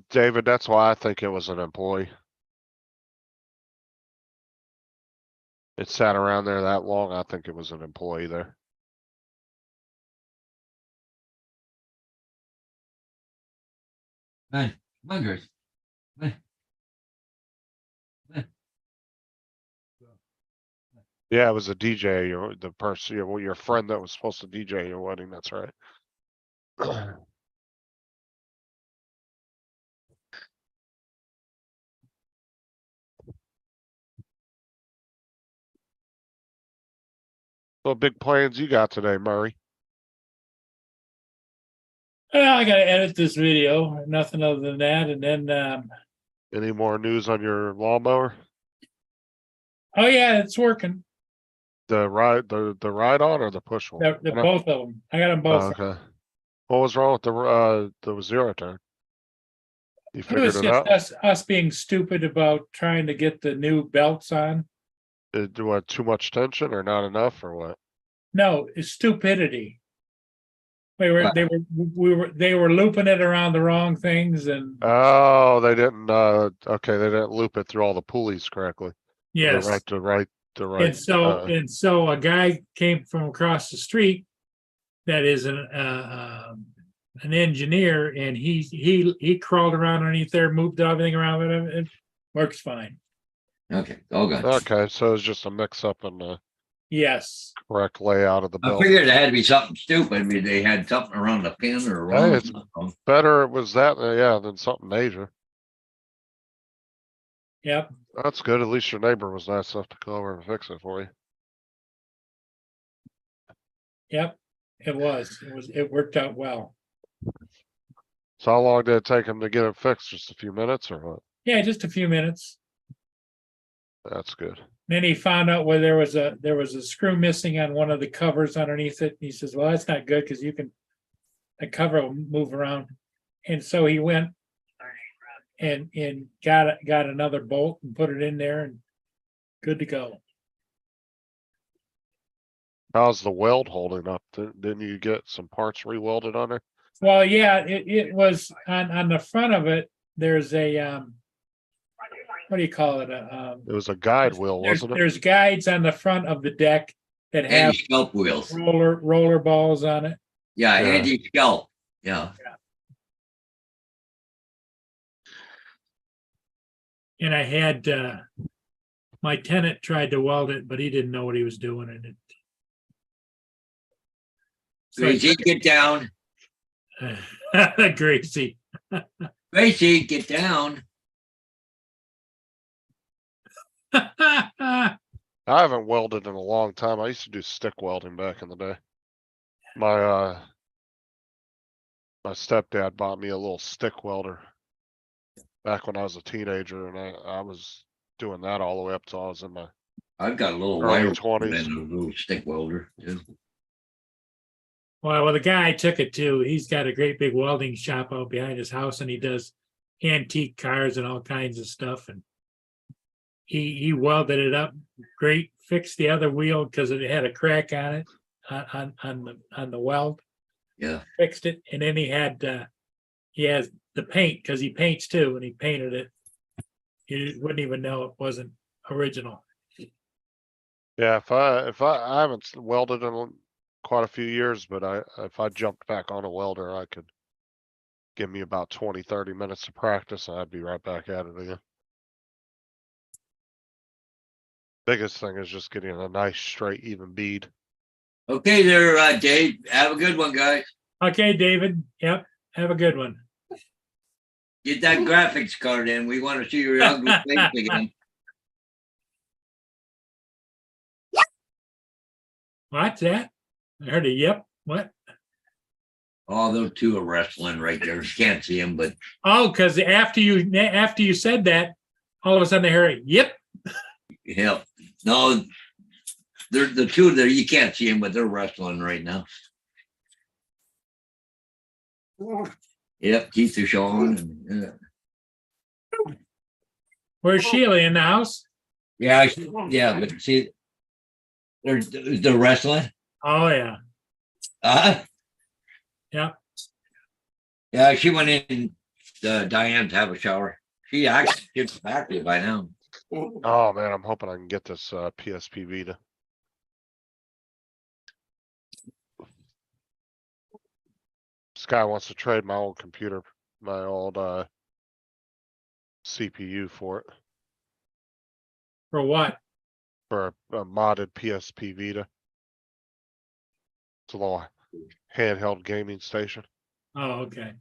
David, that's why I think it was an employee. It sat around there that long. I think it was an employee there. Man, come on, Grace. Yeah, it was a DJ, the person, your friend that was supposed to DJ your wedding, that's right. What big plans you got today, Murray? Well, I gotta edit this video, nothing other than that, and then, Any more news on your lawnmower? oh yeah, it's working. The ride on or the push one? The both of them. I got them Oh, both. okay. What was wrong with the zero turn? You It figured was it just out? us being stupid about trying to get the new belts on. Do I too much tension or not enough or what? No, it's stupidity. They were looping it around the wrong things and Oh, they didn't, okay, they didn't loop it through all the pulleys correctly. yes. The right. And so a guy came from across the street that is an engineer, and he crawled around underneath there, moved everything around, and it works fine. Okay, all good. Okay, so it's just a mix up in the Yes. correct layout of the I belt. figured it had to be something stupid. Maybe they had something around the pin or Hey, wrong. it's better it was that, yeah, than something major. Yep. That's good. At least your neighbor was nice enough to come over and fix it for you. Yep. It worked out well. So how long did it take him to get it fixed? Just a few minutes or what? Yeah, just a few minutes. That's good. Then he found out where there was a screw missing on one of the covers underneath it. He says, well, that's not good because the cover will move around. And so he went and got another bolt and put it in there and good to go. How's the weld holding up? Didn't you get some parts re-welded on there? Well, yeah, it was on the front of it, there's a, what do you call it? It was a guide wheel, wasn't it? There's guides on the front of the deck that have Anti-scalp wheels. roller balls on it. Yeah, Yeah. anti-scalp. Yeah. And I had, my tenant tried to weld it, but he didn't know what he was doing in it. So I Gracie, get down. Gracie. Gracie, get down. I haven't welded in a long time. I used to do stick welding back in the day. My stepdad bought me a little stick welder back when I was a teenager, and I was doing that all the way up till I was in my I've got a little early wire 20s. and a little stick welder. Too. Well, the guy I took it to, he's got a great big welding shop out behind his house and he does antique cars and all kinds of stuff. And he welded it up great, fixed the other wheel because it had a crack on it, on the weld, Yeah. fixed it. And then he has the paint because he paints too, and he painted it. You wouldn't even know it wasn't original. Yeah, I haven't welded in quite a few years, but if I jumped back on a welder, I could give me about 20-30 minutes of practice and I'd be right back at it again. Biggest thing is just getting a nice straight even bead. Okay there, Dave. Have a good one, guys. Okay, David. Yep. Have a good one. Get that graphics card in. We want to see your ugly face again. What's that? I heard a yep. What? Oh, those two are wrestling right there. You can't see them, but Oh, because after you said that, all of a sudden I heard, yep. yeah. No, they're the two there. You can't see them, but they're wrestling right now. Yep, teeth are showing. And, Where's Sheila in the house? yeah, but see, they're wrestling. Oh, yeah. Yeah. Yeah, she went in, Diane, to have a shower. She actually gets back to you by now. Oh man, I'm hoping I can get this PSP Vita. This guy wants to trade my old computer, my old CPU for it, For what? for a modded PSP Vita. It's a little handheld gaming station. Oh, okay.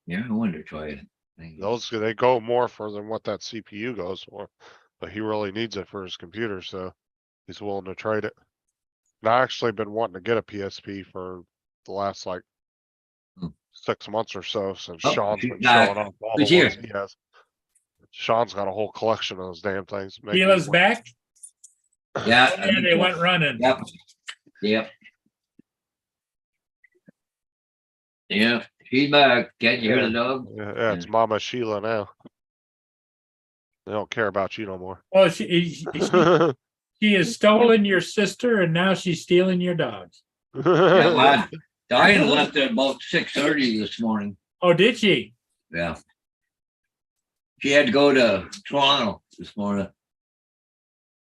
Yeah, I wanted to try it. Those, they go more for than what that CPU goes for, but he really needs it for his computer, so he's willing to trade it. And I actually been wanting to get a PSP for the last like 6 months or so since Oh, Sean's been nah, showing off all who's the ones here? he has. Sean's got a whole collection of those damn things. Make me Sheila's want- back? Yeah. Yeah, they went running. Yep. Yep. Yeah, she's back. Can't you hear the dog? Yeah, it's Mama Sheila now. They don't care about you no more. Oh, she has stolen your sister and now she's stealing your dogs. Yeah, well, Diane left at about 6:30 this morning. Oh, did she? Yeah. She had to go to Toronto this morning.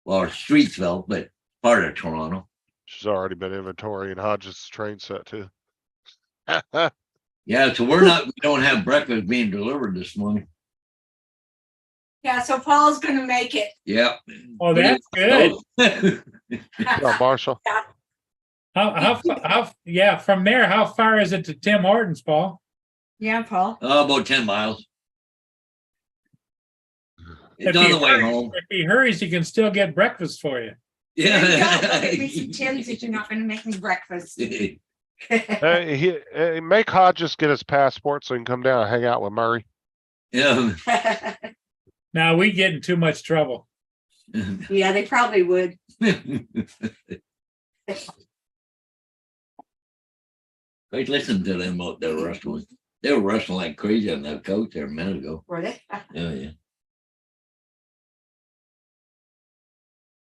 Well, Streetsville, but part of Toronto. She's already been inventorying Hodges' train set too. Yeah, so we don't have breakfast being delivered this morning. Yeah, so Paul's gonna make it. Yep. Oh, that's good. Yeah, Marshall. Yeah, from there, how far is it to Tim Hortons, Paul? Yeah, Paul. About 10 miles. It's on the way home. If he hurries, he can still get breakfast for you. There you go. Give me some Yeah. Tim's if you're not gonna make me breakfast. Make Hodges get his passport so he can come down and hang out with Murray. Yeah. Now we get in too much trouble. Yeah, they probably would. I listened to them out there wrestling. They were wrestling like crazy on that couch there a minute ago. Were they? Yeah, yeah.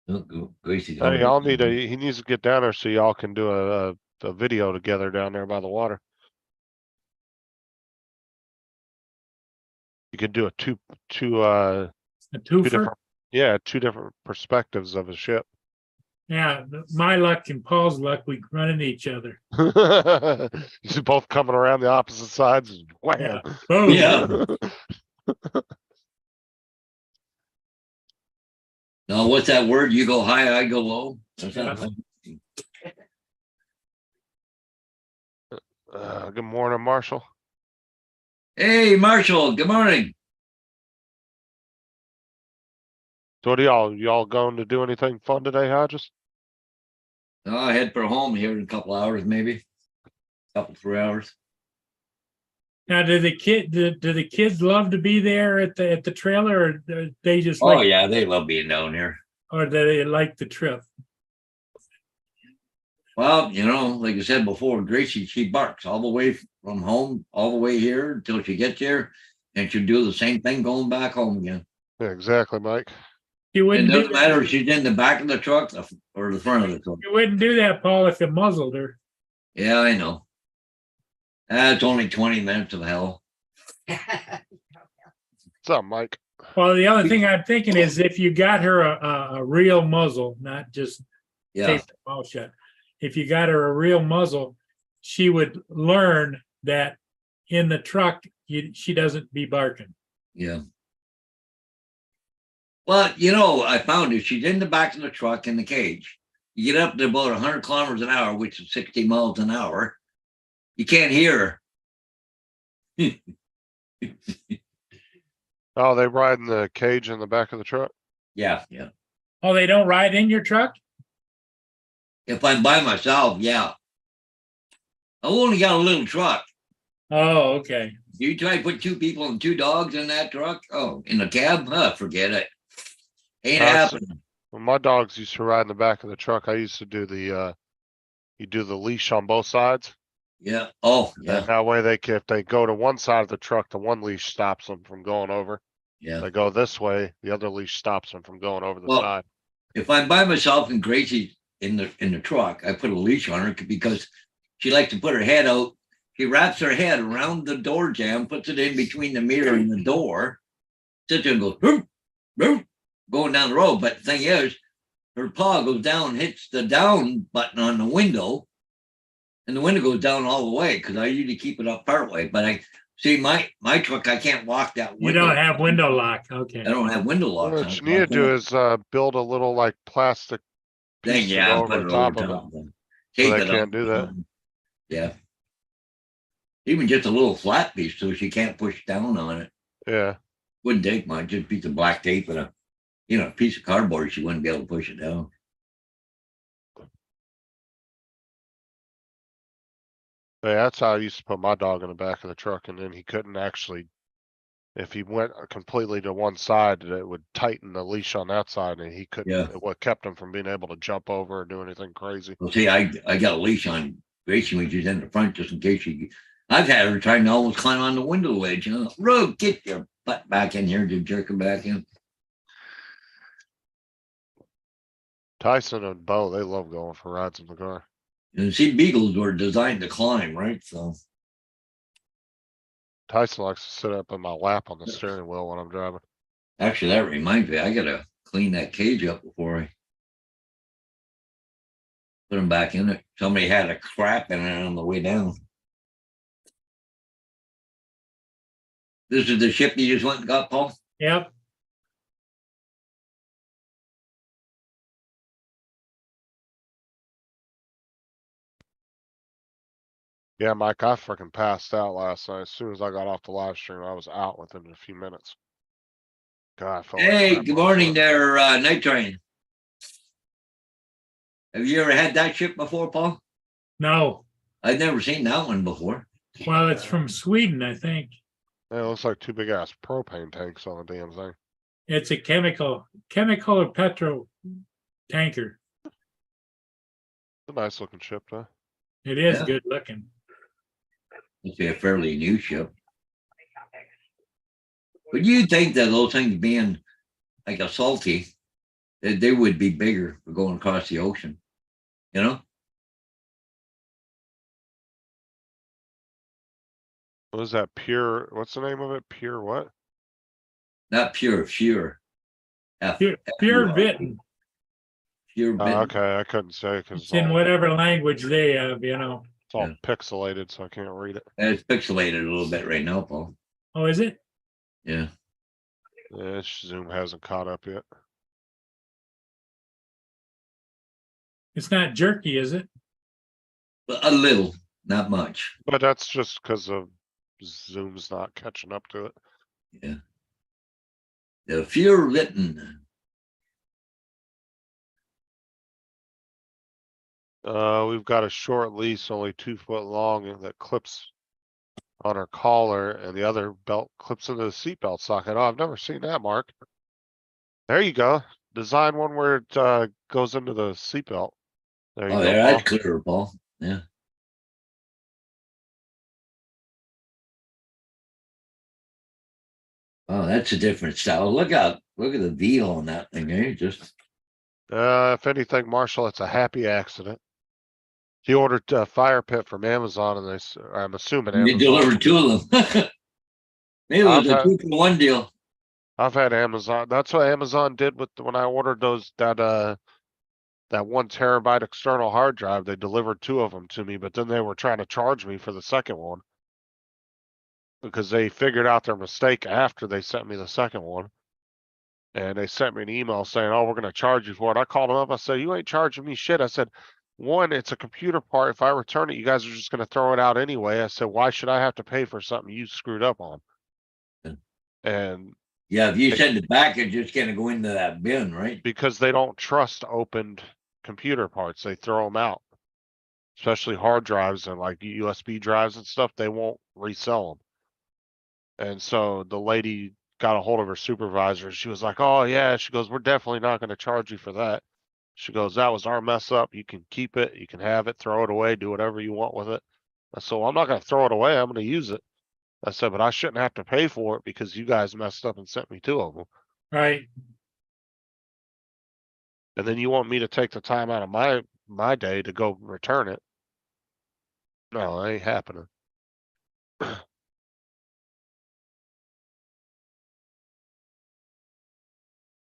Look, Gracie. Hey, he needs to get down there so y'all can do a video together down there by the water. You could do a two A twofer. different, two different perspectives of a ship. Yeah, my luck and Paul's luck, we run into each other. You see both coming around the opposite sides. And wham. Boom. Yeah. No, what's that word? You go high, I go low. What's that? Good morning, Marshall. Hey, Marshall, good morning. So what are y'all going to do anything fun today, Hodges? I'll head for home here in a couple hours, maybe. Couple, 3 hours. Now, do the kids love to be there at the trailer, or do they just Oh, like, yeah, they love being down here. or do they like the trip? Well, like I said before, Gracie, she barks all the way from home, all the way here until she gets here. And she'll do the same thing going back home again. Yeah, exactly, Mike. You It wouldn't do doesn't matter if she's in the back of the truck or the front of the truck. You wouldn't do that, Paul, if it muzzled her. Yeah, I know. It's only 20 minutes of hell. What's up, Mike? Well, the other thing I'm thinking is if you got her a real muzzle, not just Yeah, tape the mouth shut. If you got her a real muzzle, she would learn that in the truck, she doesn't be barking. yeah. Well, I found if she's in the back of the truck in the cage, you get up to about 100 kilometers an hour, which is 60 miles an hour, you can't hear her. Oh, they ride in the cage in the back of the truck? Yeah, yeah. Oh, they don't ride in your truck? If I'm by myself, yeah. I only got a little truck. Oh, okay. You try to put 2 people and 2 dogs in that truck? Oh, in the cab? Forget it. Ain't That's- happening. When my dogs used to ride in the back of the truck, I used to do you do the leash on both sides. Yeah. Oh, And yeah, that way if they go to one side of the truck, the one leash stops them from going over. yeah. They go this way, the other leash stops them from going over the Well, side. If I'm by myself and Gracie's in the truck, I put a leash on her because she likes to put her head out. She wraps her head around the door jamb, puts it in between the mirror and the door, sits there and goes, boom, boom, going down the road. But the thing is, her paw goes down, hits the down button on the window, and the window goes down all the way because I usually keep it up part way. But I see my truck, I can't lock that window. You don't have window lock. Okay. I don't have window locks. What on you it. need to do is build a little like plastic Thing, piece to yeah, go put over it top over of it. top of them. So Tape they it can't up. do that. Yeah. Even just a little flat piece so she can't push down on it. Yeah. Wouldn't take much, just a piece of black tape and a piece of cardboard, she wouldn't be able to push it down. Yeah, that's how I used to put my dog in the back of the truck, and then he couldn't actually, if he went completely to one side, it would tighten the leash on that side, and he couldn't, Yeah. what kept him from being able to jump over or do anything crazy. Well, see, I got a leash on Gracie when she's in the front just in case I've had her trying to almost climb on the window ledge, Rogue, get your butt back in here to jerk her back in. Tyson and Bo, they love going for rides in the car. And see, beagles were designed to climb, right? So, Tyson likes to sit up in my lap on the steering wheel when I'm driving. actually, that reminds me, I gotta clean that cage up before I put them back in it. Somebody had a crap in it on the way down. This is the ship you just went and got, Paul? Yep. Yeah, Mike, I freaking passed out last night. As soon as I got off the live stream, I was out within a few minutes. God, I felt like Hey, crap good last morning night. there, Night Train. Have you ever had that ship before, Paul? No. I've never seen that one before. Well, it's from Sweden, I think. Yeah, it looks like two big ass propane tanks on the damn thing. It's a chemical or petrol tanker. It's a nice looking ship though. It is Yeah. good looking. It's a fairly new ship. But you think that those things being like a salty, that they would be bigger for going across the ocean, you know? What is that? Pure, what's the name of it? Pure what? Not pure, Pure Pure Vitten. Pure Oh, bit. okay, I couldn't say because It's in whatever language they have, you know. it's all Yeah. pixelated, so I can't read it. It's pixelated a little bit right now, Paul. Oh, is it? Yeah. Yeah, Zoom hasn't caught up yet. It's not jerky, is it? A little, not much. But that's just because of Zoom's not catching up to it. Yeah. The Pure Written. We've got a short lease, only 2 foot long, and that clips on her collar, and the other belt clips into the seatbelt socket. Oh, I've never seen that, Mark. There you go. Design one where it goes into the seatbelt. There you Oh, go, yeah, Paul. that's clearer, Paul. Yeah. Oh, that's a different style. Look at the V on that thing, eh? Just If anything, Marshall, it's a happy accident. He ordered a fire pit from Amazon, and I'm assuming you Amazon. delivered two of them. Maybe it was a I've had- 2-for-1 deal. I've had Amazon. That's what Amazon did with when I ordered that 1 terabyte external hard drive. They delivered 2 of them to me, but then they were trying to charge me for the second one because they figured out their mistake after they sent me the second one. And they sent me an email saying, "Oh, we're going to charge you for it." I called them up. I said, "You ain't charging me shit." I said, "One, it's a computer part. If I return it, you guys are just going to throw it out anyway." I said, "Why should I have to pay for something you screwed up on?" Yeah. And Yeah, if you send it back, it's just gonna go into that bin, right? because they don't trust opened computer parts, they throw them out. Especially hard drives and like USB drives and stuff, they won't resell them. And so the lady got a hold of her supervisor. She was like, "Oh yeah," she goes, "We're definitely not going to charge you for that." She goes, "That was our mess up. You can keep it, you can have it, throw it away, do whatever you want with it." I said, "Well, I'm not going to throw it away. I'm going to use it." I said, "But I shouldn't have to pay for it because you guys messed up and sent me 2 of them. Right. And then you want me to take the time out of my day to go return it. No, it ain't happening."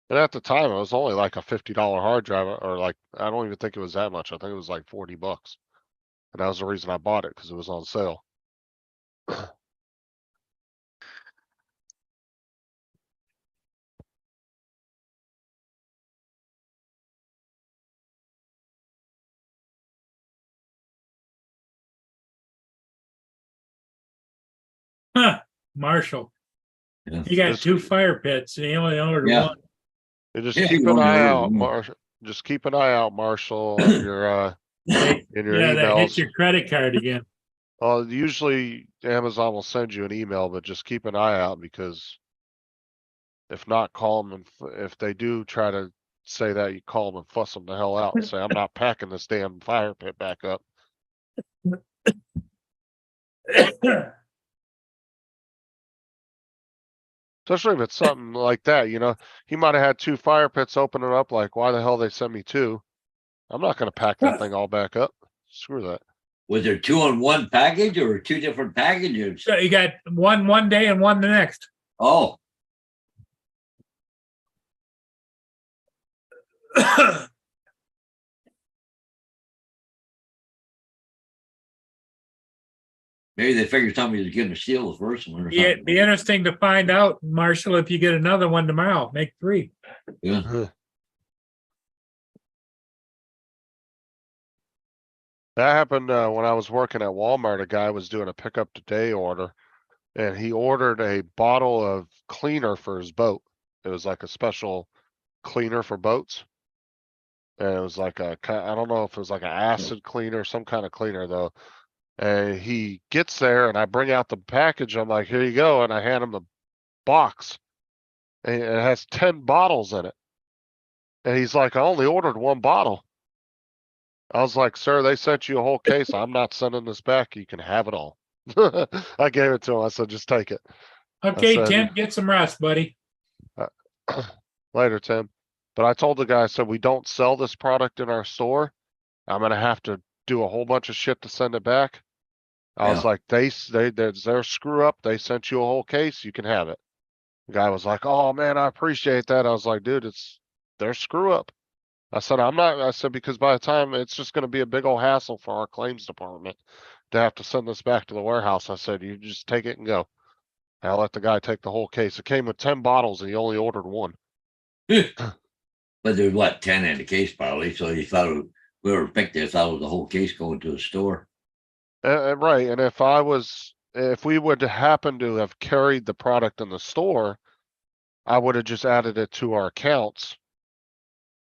And at the time, it was only like a $50 hard drive, or like, I don't even think it was that much. I think it was like $40. And that was the reason I bought it, because it was on sale. Huh, Marshall. Yeah. He got This- 2 fire pits and he only ordered Yeah. one. You just Yeah, keep you an only eye ordered out, one. Marshall. Just keep an eye out, Marshall, on your They- in your Yeah, that hits emails. your credit card again. Well, usually Amazon will send you an email, but just keep an eye out, because if not, call them, and if they do try to say that, you call them and fuss them the hell out and say, "I'm not packing this damn fire pit back up." Especially if it's something like that, he might have had 2 fire pits opening up, like, why the hell they send me 2? I'm not gonna pack that thing all back up. Screw that. Was there 2 on one package or 2 different packages? So you got one day and one the next. Oh, maybe they figured somebody was gonna steal the first one or Yeah, something. be interesting to find out, Marshall, if you get another one tomorrow, make 3. Yeah. That happened when I was working at Walmart. A guy was doing a pickup today order, and he ordered a bottle of cleaner for his boat. It was like a special cleaner for boats. And it was like I don't know if it was like an acid cleaner, some kind of cleaner though. And he gets there and I bring out the package. I'm like, here you go. And I hand him the box. And it has 10 bottles in it. And he's like, I only ordered 1 bottle. I was like, sir, they sent you a whole case. I'm not sending this back. You can have it all. I gave it to him. I said, just take it. Okay, said- Tim, get some rest, buddy. Later, Tim. But I told the guy, I said, we don't sell this product in our store. I'm gonna have to do a whole bunch of shit to send it back. I was Yeah. like, that's their screw up. They sent you a whole case. You can have it. The guy was like, oh man, I appreciate that. I was like, dude, it's their screw up. I said, I said, because by the time it's just gonna be a big old hassle for our claims department to have to send this back to the warehouse. I said, you just take it and go. And I let the guy take the whole case. It came with 10 bottles and he only ordered 1. But there's what, 10 in the case probably, so you thought whoever picked this, thought it was the whole case going to a store. Right, and if we would happen to have carried the product in the store, I would have just added it to our accounts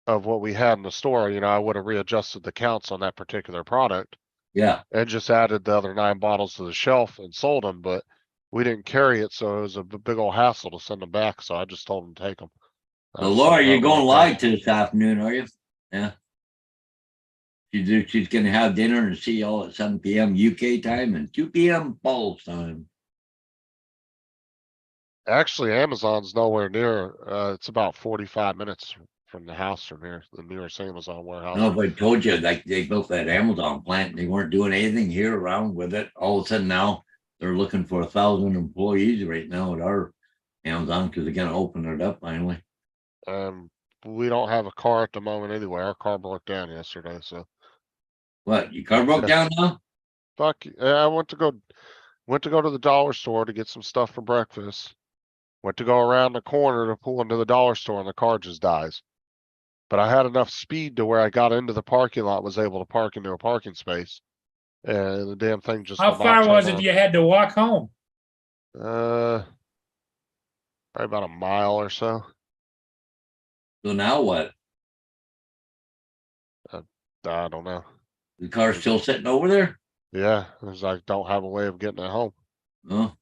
of what we had in the store. You know, I would have readjusted the counts on that particular product Yeah, and just added the other 9 bottles to the shelf and sold them, but we didn't carry it, so it was a big old hassle to send them back, so I just told them to take them. so Laura, you're going live to this afternoon, are you? Yeah. She's gonna have dinner and see y'all at 7 PM UK time and 2 PM Paul's time. Actually, Amazon's nowhere near, it's about 45 minutes from the house from here, the nearest Amazon I don't warehouse. know if I told you, like, they built that Amazon plant, and they weren't doing anything here around with it. All of a sudden now, they're looking for 1,000 employees right now at our Amazon, because they're gonna open it up finally. We don't have a car at the moment anyway. Our car broke down yesterday, so What, your car broke Yeah. down now? fuck. I went to go to the dollar store to get some stuff for breakfast. Went to go around the corner to pull into the dollar store and the car just dies. But I had enough speed to where I got into the parking lot, was able to park into a parking space. And the damn thing just. How will not far was turn it you had to walk home? on. Probably about a mile or so. So now what? I don't know. The car's still sitting over there? Yeah, cause I don't have a way of getting it home. Oh,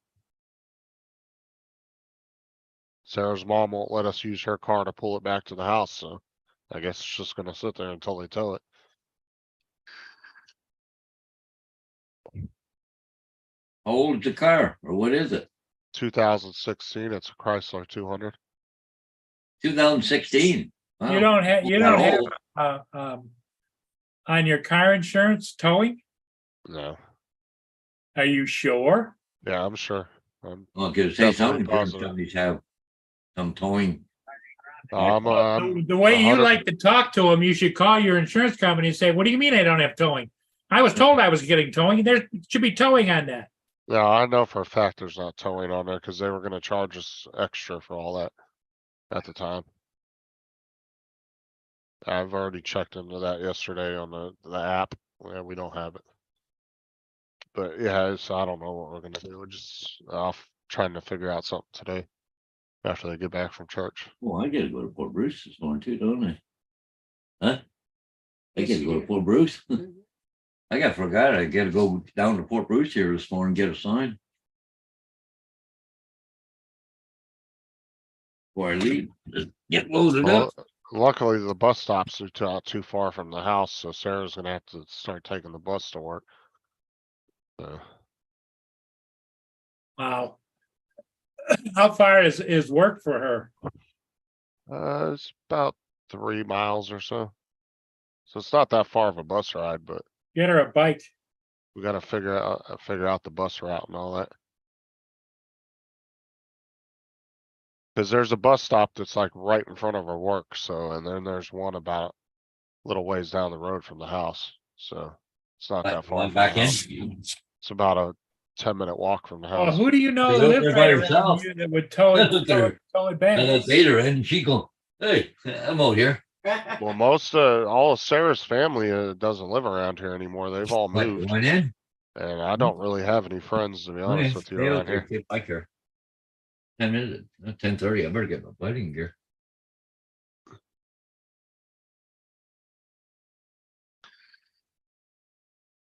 Sarah's mom won't let us use her car to pull it back to the house, so I guess it's just gonna sit there until they tow it. how old is the car, or what is it? 2016, it's a Chrysler 200. 2016. Wow. You don't have, Not old. On your car insurance towing? No, Are you sure? yeah, I'm sure. Well, cause say some Definitely insurance positive. companies have some towing. I'm The way you 100 like to talk to them, you should call your insurance company and say, what do you mean I don't have towing? I was told I was getting towing. There should be towing on that. Yeah, I know for a fact there's not towing on there because they were gonna charge us extra for all that at the time. I've already checked into that yesterday on the app. Yeah, we don't have it. But yeah, I don't know what we're gonna do. We're just off trying to figure out something today after they get back from church. Oh, I gotta go to Port Bruce this morning too, don't I? Huh? I Yes, gotta you go to do. Port Bruce. Mhm. forgot, I gotta go down to Port Bruce here this morning, get a sign. Before I leave, just get loaded up. Well, luckily the bus stops are not too far from the house, so Sarah's gonna have to start taking the bus to work. So, Wow. How far is work for her? it's about 3 miles or so. So it's not that far of a bus ride, but Get her a bike. we gotta figure out the bus route and all that. Cause there's a bus stop that's like right in front of our work, so, and then there's one about a little ways down the road from the house, so it's not that far. Went from back the in. house. It's about a 10-minute walk from the Well, house. who do you know She's out lives there by right around herself. you that would tow it back? And that's Ada, and she go, hey, I'm out here. Well, all of Sarah's family doesn't live around here anymore. They've all What, moved, went in? and I don't really have any friends, to be honest with you, around here. Get back here. 10 minutes, 10:30, I better get my fighting gear.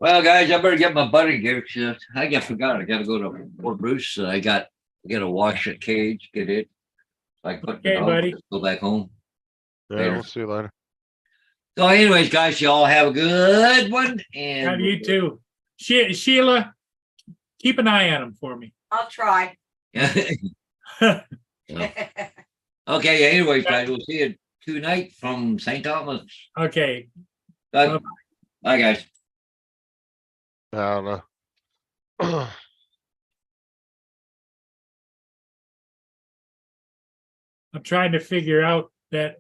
Well, guys, I better get my buddy here. 'Cause I forgot. I gotta go to Fort Bruce. I gotta wash a cage, get it. Like, put Okay, the dog, buddy. go back home. Yeah, Later. we'll see you later. So anyways, guys, y'all have a good one and. Have you too. Sheila, keep an eye on them for me. I'll try. Okay, anyways, guys, we'll see you tonight from St. Thomas. Okay, Bye, guys. I don't know. I'm trying to figure out that.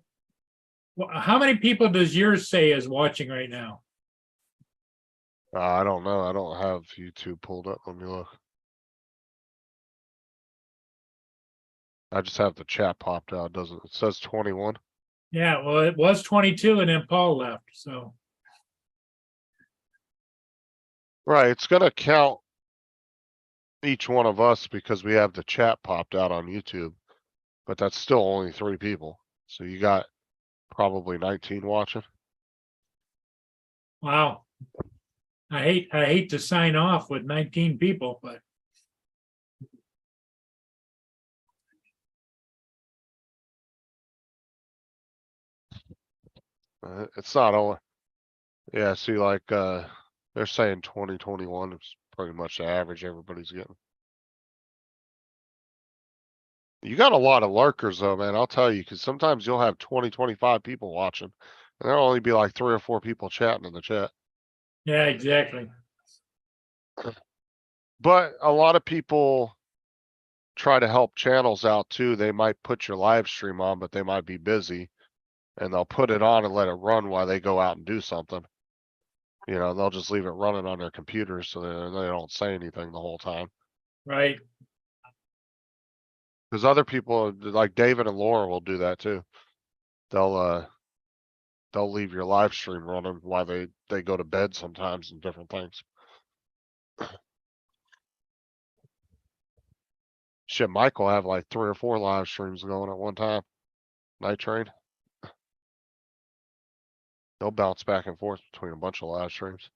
How many people does yours say is watching right now? I don't know. I don't have YouTube pulled up. Let me look. I just have the chat popped out. Doesn't, it says 21. Yeah, well, it was 22 and then Paul left, so. Right, it's gonna count each one of us because we have the chat popped out on YouTube, but that's still only 3 people. So you got probably 19 watching. Wow. I hate to sign off with 19 people, but It's not only, yeah, see like, they're saying 2021 is pretty much the average everybody's getting. You got a lot of lurkers though, man. I'll tell you, cause sometimes you'll have 20, 25 people watching. And there'll only be like 3 or 4 people chatting in the chat. yeah, exactly. But a lot of people try to help channels out too. They might put your live stream on, but they might be busy. And they'll put it on and let it run while they go out and do something. You know, they'll just leave it running on their computers so they don't say anything the whole time. Right. Cause other people like David and Laura will do that too. They'll leave your live stream running while they go to bed sometimes and different things. Shit, Mike will have like 3 or 4 live streams going at one time. Night Train. They'll bounce back and forth between a bunch of live streams.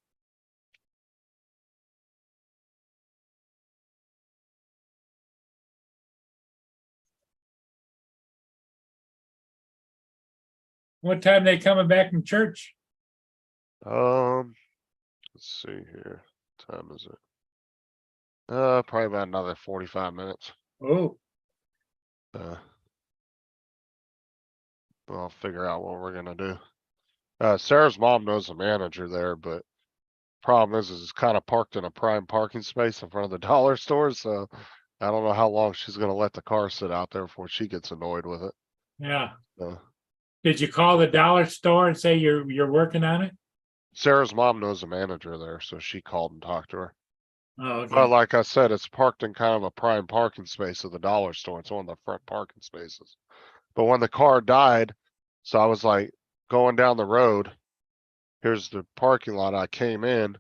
What time they coming back from church? Let's see here. What time is it? Probably about another 45 minutes. Oh, I'll figure out what we're gonna do. Sarah's mom knows the manager there, but problem is it's kind of parked in a prime parking space in front of the dollar store, so I don't know how long she's gonna let the car sit out there before she gets annoyed with it. yeah. So, Did you call the dollar store and say you're working on it? Sarah's mom knows the manager there, so she called and talked to her. Oh, But okay. like I said, it's parked in kind of a prime parking space of the dollar store. It's one of the front parking spaces. But when the car died, so I was like going down the road. Here's the parking lot. I came in.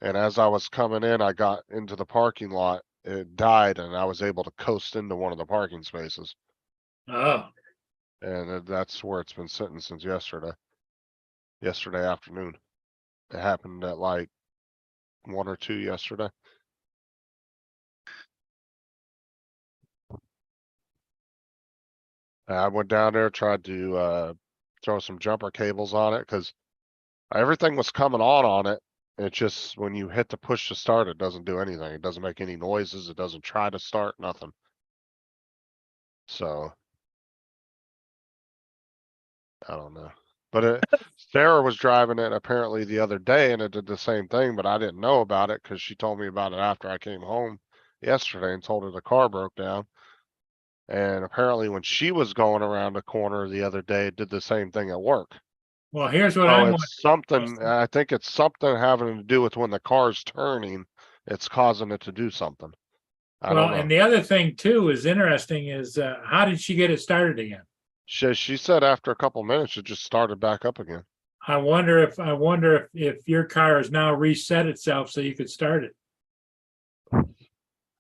And as I was coming in, I got into the parking lot. It died and I was able to coast into one of the parking spaces. Oh, And that's where it's been sitting since yesterday. Yesterday afternoon. It happened at like 1 or 2 yesterday. I went down there, tried to throw some jumper cables on it because everything was coming on it. It just, when you hit the push to start, it doesn't do anything. It doesn't make any noises. It doesn't try to start, nothing. So. I don't know. But Sarah was driving it apparently the other day and it did the same thing, but I didn't know about it because she told me about it after I came home yesterday and told her the car broke down. And apparently when she was going around the corner the other day, it did the same thing at work. well, here's what Oh, I'm, it's something, I think it's something having to do with when the car's turning, it's causing it to do something. I well, don't know. and the other thing too is interesting is, how did she get it started again? She said after a couple minutes, it just started back up again. I wonder if your car has now reset itself so you could start it.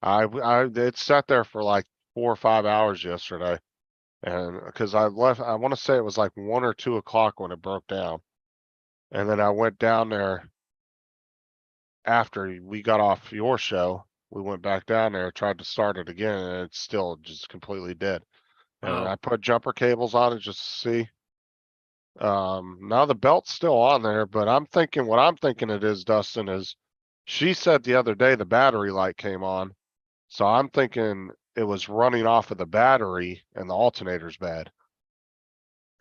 It sat there for like 4 or 5 hours yesterday. And cause I left, I want to say it was like 1 or 2 o'clock when it broke down. And then I went down there after we got off your show, we went back down there, tried to start it again, and it's still just completely dead. And Wow. I put jumper cables on it just to see. Now the belt's still on there, but what I'm thinking it is, Dustin, is she said the other day the battery light came on. So I'm thinking it was running off of the battery and the alternator's bad.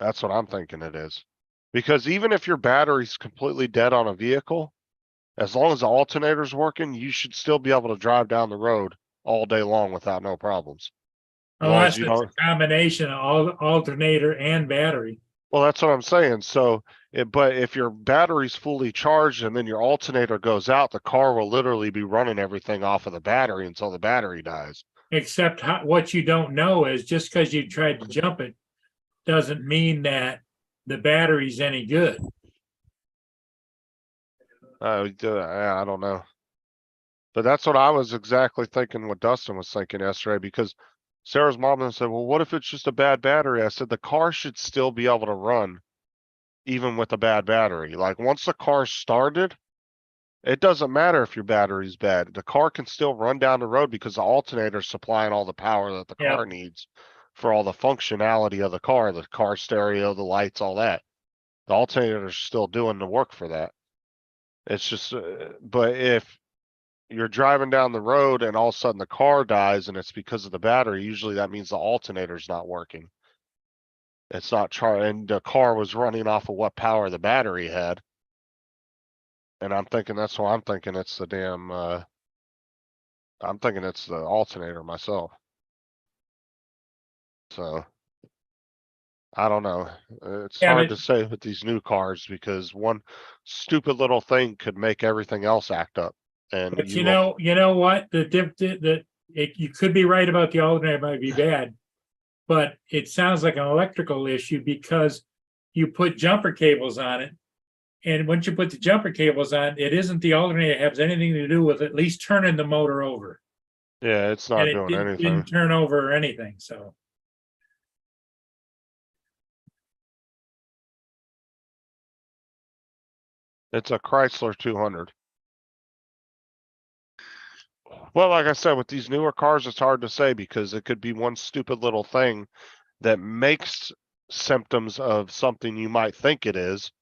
That's what I'm thinking it is. Because even if your battery's completely dead on a vehicle, as long as the alternator's working, you should still be able to drive down the road all day long without no problems. As long as Unless you it's don't, a combination of alternator and battery. well, that's what I'm saying. So, but if your battery's fully charged and then your alternator goes out, the car will literally be running everything off of the battery until the battery dies. Except what you don't know is just because you tried to jump it doesn't mean that the battery's any good. I don't know. But that's what I was exactly thinking what Dustin was thinking yesterday, because Sarah's mom then said, well, what if it's just a bad battery? I said, the car should still be able to run even with a bad battery. Like once the car started, it doesn't matter if your battery's bad. The car can still run down the road because the alternator's supplying all the power that the Yep. car needs for all the functionality of the car stereo, the lights, all that. The alternator's still doing the work for that. It's just, but if you're driving down the road and all of a sudden the car dies and it's because of the battery, usually that means the alternator's not working. It's not and the car was running off of what power the battery had. And I'm thinking that's why I'm thinking it's the damn, I'm thinking it's the alternator myself. So. I don't know. It's Yeah, hard but- to say with these new cars because one stupid little thing could make everything else act up. And But you know what? You could be right about the alternator might be bad. But it sounds like an electrical issue because you put jumper cables on it. And once you put the jumper cables on, it isn't the alternator has anything to do with at least turning the motor over. yeah, it's not And it doing didn't anything. turn over or anything, so. It's a Chrysler 200. Well, like I said, with these newer cars, it's hard to say because it could be one stupid little thing that makes symptoms of something you might think it is,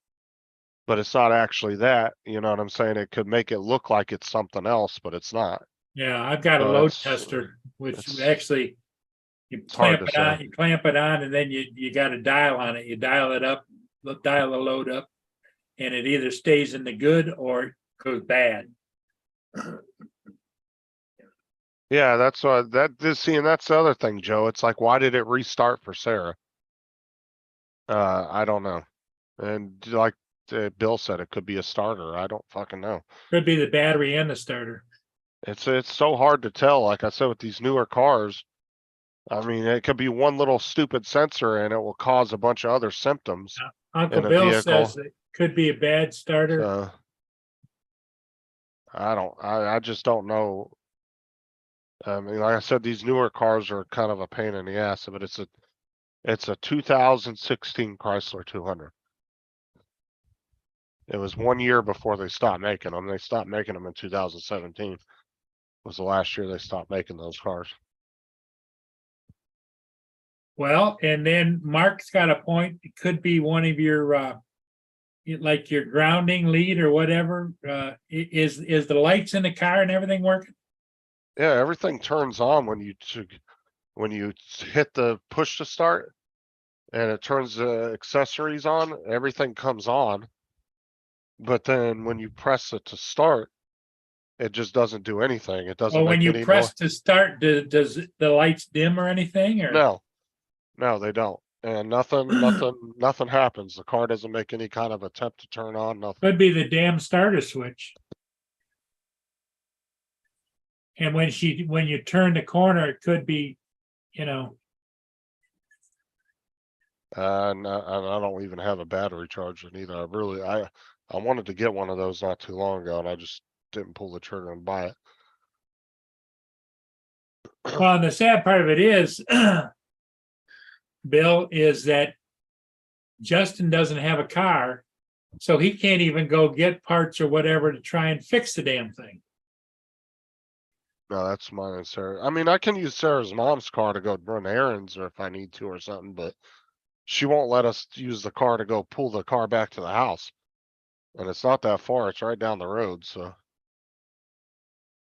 but it's not actually that. You know what I'm saying? It could make it look like it's something else, but it's not. Yeah, I've got a So load it's- tester, which it's- actually you hard clamp to it on, say. you clamp it on, and then you got a dial on it. You dial it up, dial the load up, and it either stays in the good or it goes bad. Yeah, that's what and that's the other thing, Joe. It's like, why did it restart for Sarah? I don't know. And like Bill said, it could be a starter. I don't fucking know. Could be the battery and the starter. It's so hard to tell. Like I said, with these newer cars, I mean, it could be one little stupid sensor and it will cause a bunch of other symptoms. Uncle In a Bill vehicle. says it could be a bad starter. So I just don't know. I mean, like I said, these newer cars are kind of a pain in the ass, but it's a 2016 Chrysler 200. It was 1 year before they stopped making them. They stopped making them in 2017. Was the last year they stopped making those cars. Well, and then Mark's got a point. It could be one of your like your grounding lead or whatever. Is the lights in the car and everything working? Yeah, everything turns on when you hit the push to start and it turns the accessories on, everything comes on. But then when you press it to start, it just doesn't do anything. It doesn't Well, when make you any press to start, does the lights dim or anything? Or No, they don't. And nothing happens. The car doesn't make any kind of attempt to turn on, nothing. could be the damn starter switch. And when you turn the corner, it could be, And I don't even have a battery charger either. I wanted to get one of those not too long ago and I just didn't pull the trigger and buy it. well, and the sad part of it is, Bill, is that Justin doesn't have a car So he can't even go get parts or whatever to try and fix the damn thing. No, that's mine and Sarah. I mean, I can use Sarah's mom's car to go run errands or if I need to or something, but she won't let us use the car to go pull the car back to the house. And it's not that far. It's right down the road, so.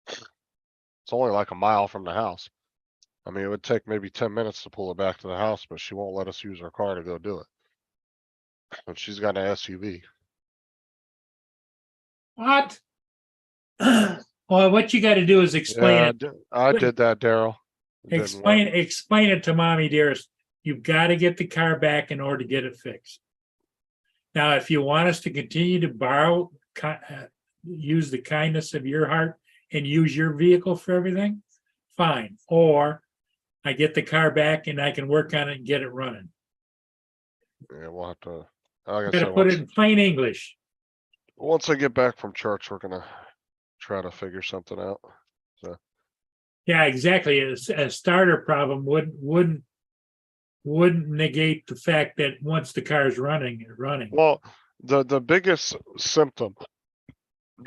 It's only like a mile from the house. I mean, it would take maybe 10 minutes to pull it back to the house, but she won't let us use her car to go do it. And she's got an SUV. What? Well, what you gotta do is explain Yeah, it. I did that, Daryl. It didn't work. Explain it to mommy dearest. You've got to get the car back in order to get it fixed. Now, if you want us to continue to borrow, use the kindness of your heart and use your vehicle for everything, fine. Or I get the car back and I can work on it and get it running. Yeah, we'll have to, like I Gotta said, put it in plain English. once I get back from church, we're gonna try to figure something out. Yeah, exactly. A starter problem wouldn't negate the fact that once the car's running, it's running. Well, the biggest symptom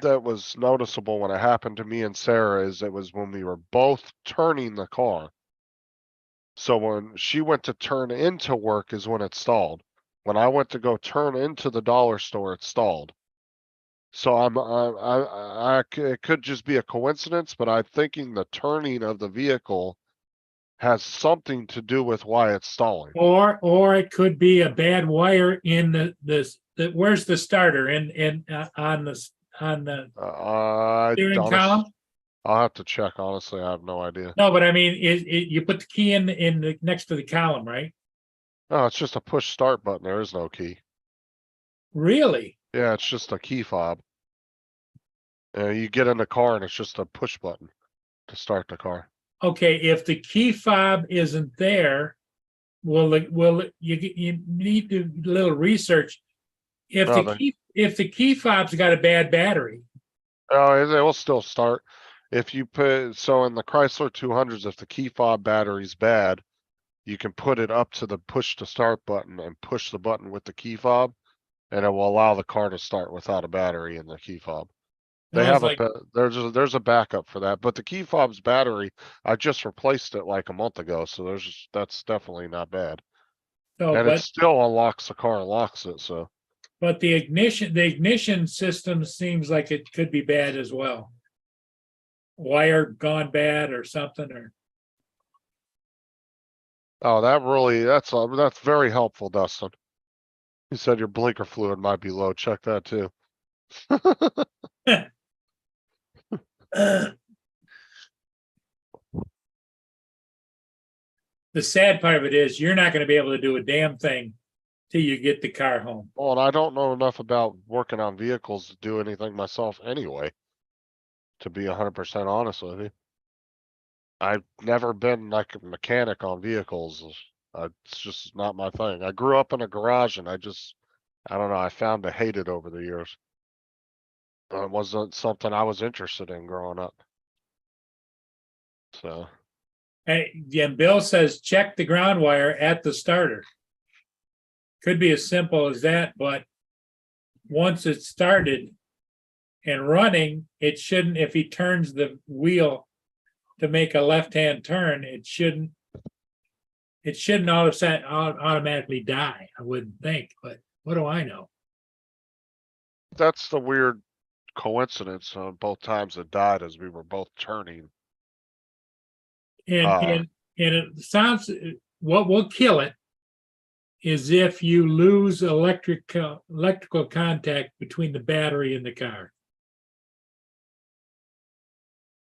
that was noticeable when it happened to me and Sarah is it was when we were both turning the car. So when she went to turn into work is when it stalled. When I went to go turn into the dollar store, it stalled. So it could just be a coincidence, but I'm thinking the turning of the vehicle has something to do with why it's stalling. Or it could be a bad wire in where's the starter on the I steering don't, column? I'll have to check. Honestly, I have no idea. No, but I mean, you put the key in the next to the column, right? No, it's just a push start button. There is no key. Really? Yeah, it's just a key fob. You get in the car and it's just a push button to start the car. Okay, if the key fob isn't there, you need to do a little research. If No, the key fob's got a bad battery, Oh, it will still start. If you put, so in the Chrysler 200s, if the key fob battery's bad, you can put it up to the push to start button and push the button with the key fob. And it will allow the car to start without a battery in the key fob. They Well, it's have there's a backup for that, but the key fob's battery, I just replaced it like a month ago, so that's definitely not bad. so, And it but still unlocks the car and locks it, so. but the ignition system seems like it could be bad as well. Wire gone bad or something, or Oh, that's very helpful, Dustin. You said your blinker fluid might be low. Check that too. the sad part of it is you're not going to be able to do a damn thing till you get the car home. Well, and I don't know enough about working on vehicles to do anything myself anyway. To be 100% honest with you. I've never been like a mechanic on vehicles. It's just not my thing. I grew up in a garage and I don't know, I found to hate it over the years. It wasn't something I was interested in growing up. So, Hey, yeah, Bill says check the ground wire at the starter. Could be as simple as that, but once it's started and running, it shouldn't, if he turns the wheel to make a left-hand turn, it shouldn't all of a sudden automatically die, I wouldn't think, but what do I know? that's the weird coincidence on both times it died as we were both turning. And it sounds, what will kill it is if you lose electrical contact between the battery and the car.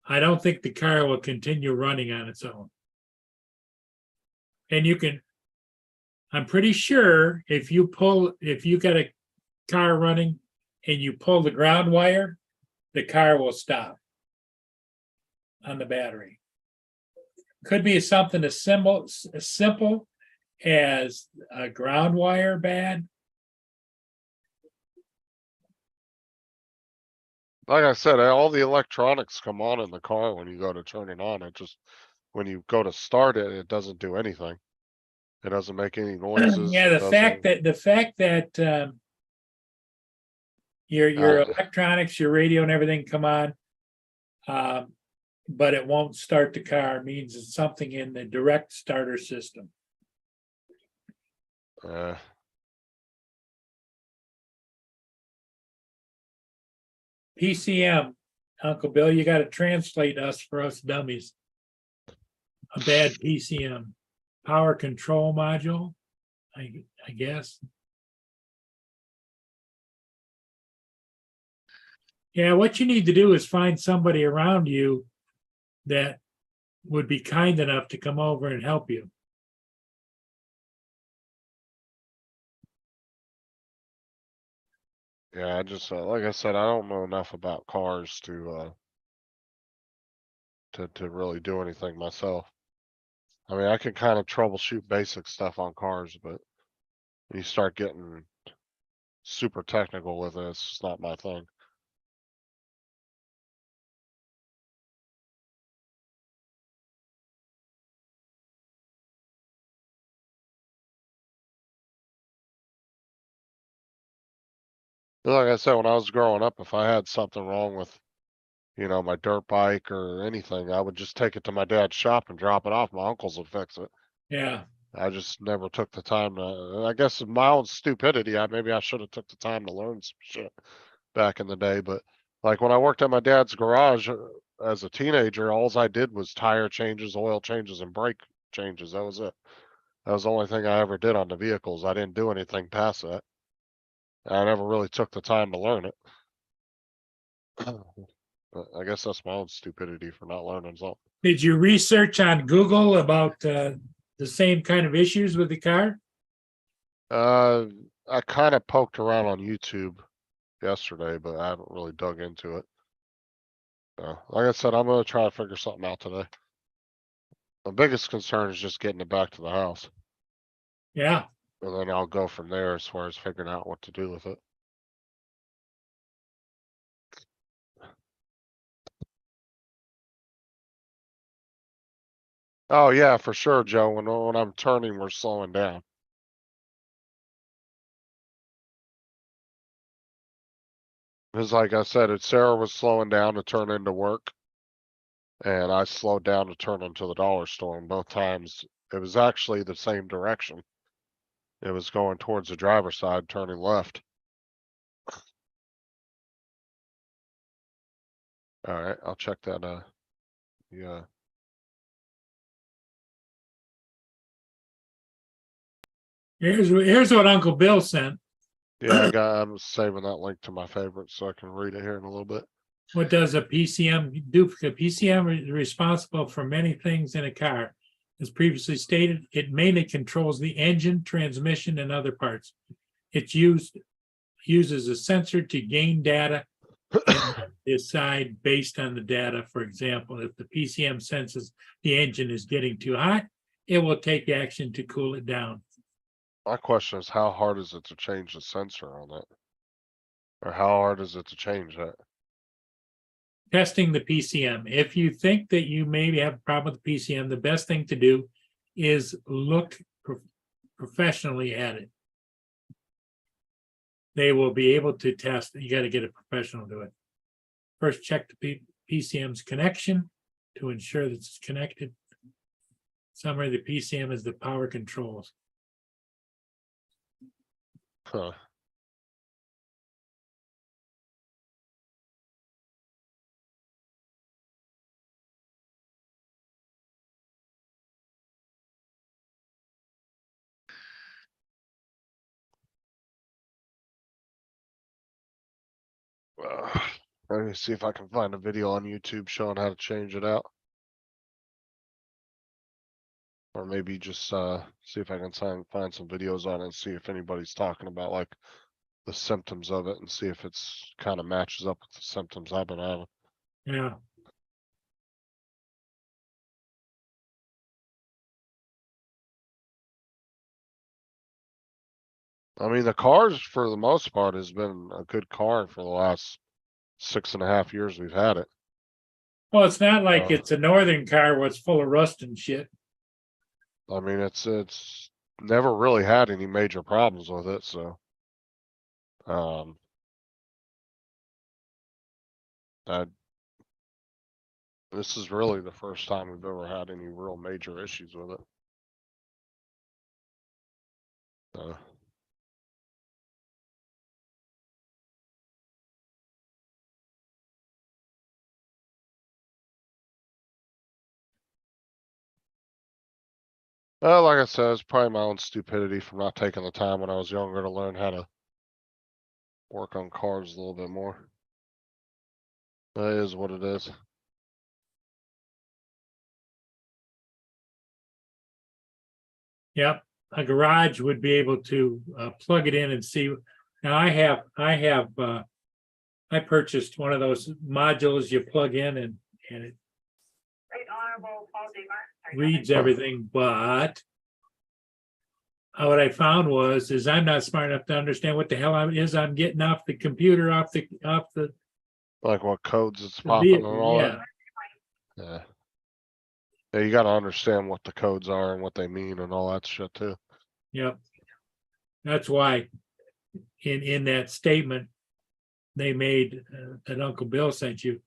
I don't think the car will continue running on its own. And I'm pretty sure if you got a car running and you pull the ground wire, the car will stop on the battery. Could be something as simple as a ground wire bad. Like I said, all the electronics come on in the car when you go to turn it on. It just, when you go to start it, it doesn't do anything. It doesn't make any noises. Yeah, the fact that Your Uh. electronics, your radio and everything come on. But it won't start the car. It means it's something in the direct starter system. PCM, Uncle Bill, you gotta translate us for us dummies. A bad PCM, power control module, I guess. Yeah, what you need to do is find somebody around you that would be kind enough to come over and help you. Yeah, I just, like I said, I don't know enough about cars to really do anything myself. I mean, I can kind of troubleshoot basic stuff on cars, but when you start getting super technical with it, it's just not my thing. Like I said, when I was growing up, if I had something wrong with, my dirt bike or anything, I would just take it to my dad's shop and drop it off. My uncles would fix it. Yeah, I just never took the time to, I guess in my own stupidity, maybe I should have took the time to learn some shit back in the day, but like when I worked at my dad's garage as a teenager, alls I did was tire changes, oil changes and brake changes. That was it. That was the only thing I ever did on the vehicles. I didn't do anything past that. I never really took the time to learn it. But I guess that's my own stupidity for not learning something. did you research on Google about the same kind of issues with the car? I kind of poked around on YouTube yesterday, but I haven't really dug into it. Like I said, I'm gonna try to figure something out today. The biggest concern is just getting it back to the house, Yeah, and then I'll go from there as far as figuring out what to do with it. Oh yeah, for sure, Joe. When I'm turning, we're slowing down. Cause like I said, Sarah was slowing down to turn into work. And I slowed down to turn into the dollar store, and both times it was actually the same direction. It was going towards the driver's side, turning left. Alright, I'll check that, yeah. here's what Uncle Bill sent. Yeah, I'm saving that link to my favorites so I can read it here in a little bit. What does a PCM do? The PCM is responsible for many things in a car. As previously stated, it mainly controls the engine, transmission, and other parts. It's uses a sensor to gain data and decide based on the data. For example, if the PCM senses the engine is getting too hot, it will take action to cool it down. My question is, how hard is it to change the sensor on that? Or how hard is it to change that? Testing the PCM. If you think that you maybe have a problem with the PCM, the best thing to do is look professionally at it. They will be able to test. You got to get a professional to do it. First, check the PCM's connection to ensure that it's connected. Summary, the PCM is the power controls. Huh. Let me see if I can find a video on YouTube showing how to change it out. Or maybe just see if I can find some videos on it and see if anybody's talking about like the symptoms of it and see if it's kind of matches up with the symptoms I've been having. Yeah. I mean, the cars for the most part has been a good car for the last 6.5 years we've had it. Well, it's not like Uh. it's a northern car where it's full of rust and shit. I mean, it's never really had any major problems with it, so. This is really the first time we've ever had any real major issues with it. Well, like I said, it's probably my own stupidity from not taking the time when I was younger to learn how to work on cars a little bit more. That is what it is. Yep, a garage would be able to plug it in and see. Now I purchased one of those modules you plug in and it Right Honorable Paul J. Martin. are you reads everything, but what I found is I'm not smart enough to understand what the hell I'm getting off the computer, off the Like what codes it's popping and vehicle, all yeah. that. Yeah. Yeah, you gotta understand what the codes are and what they mean and all that shit too. Yep. That's why in that statement they made that Uncle Bill sent you,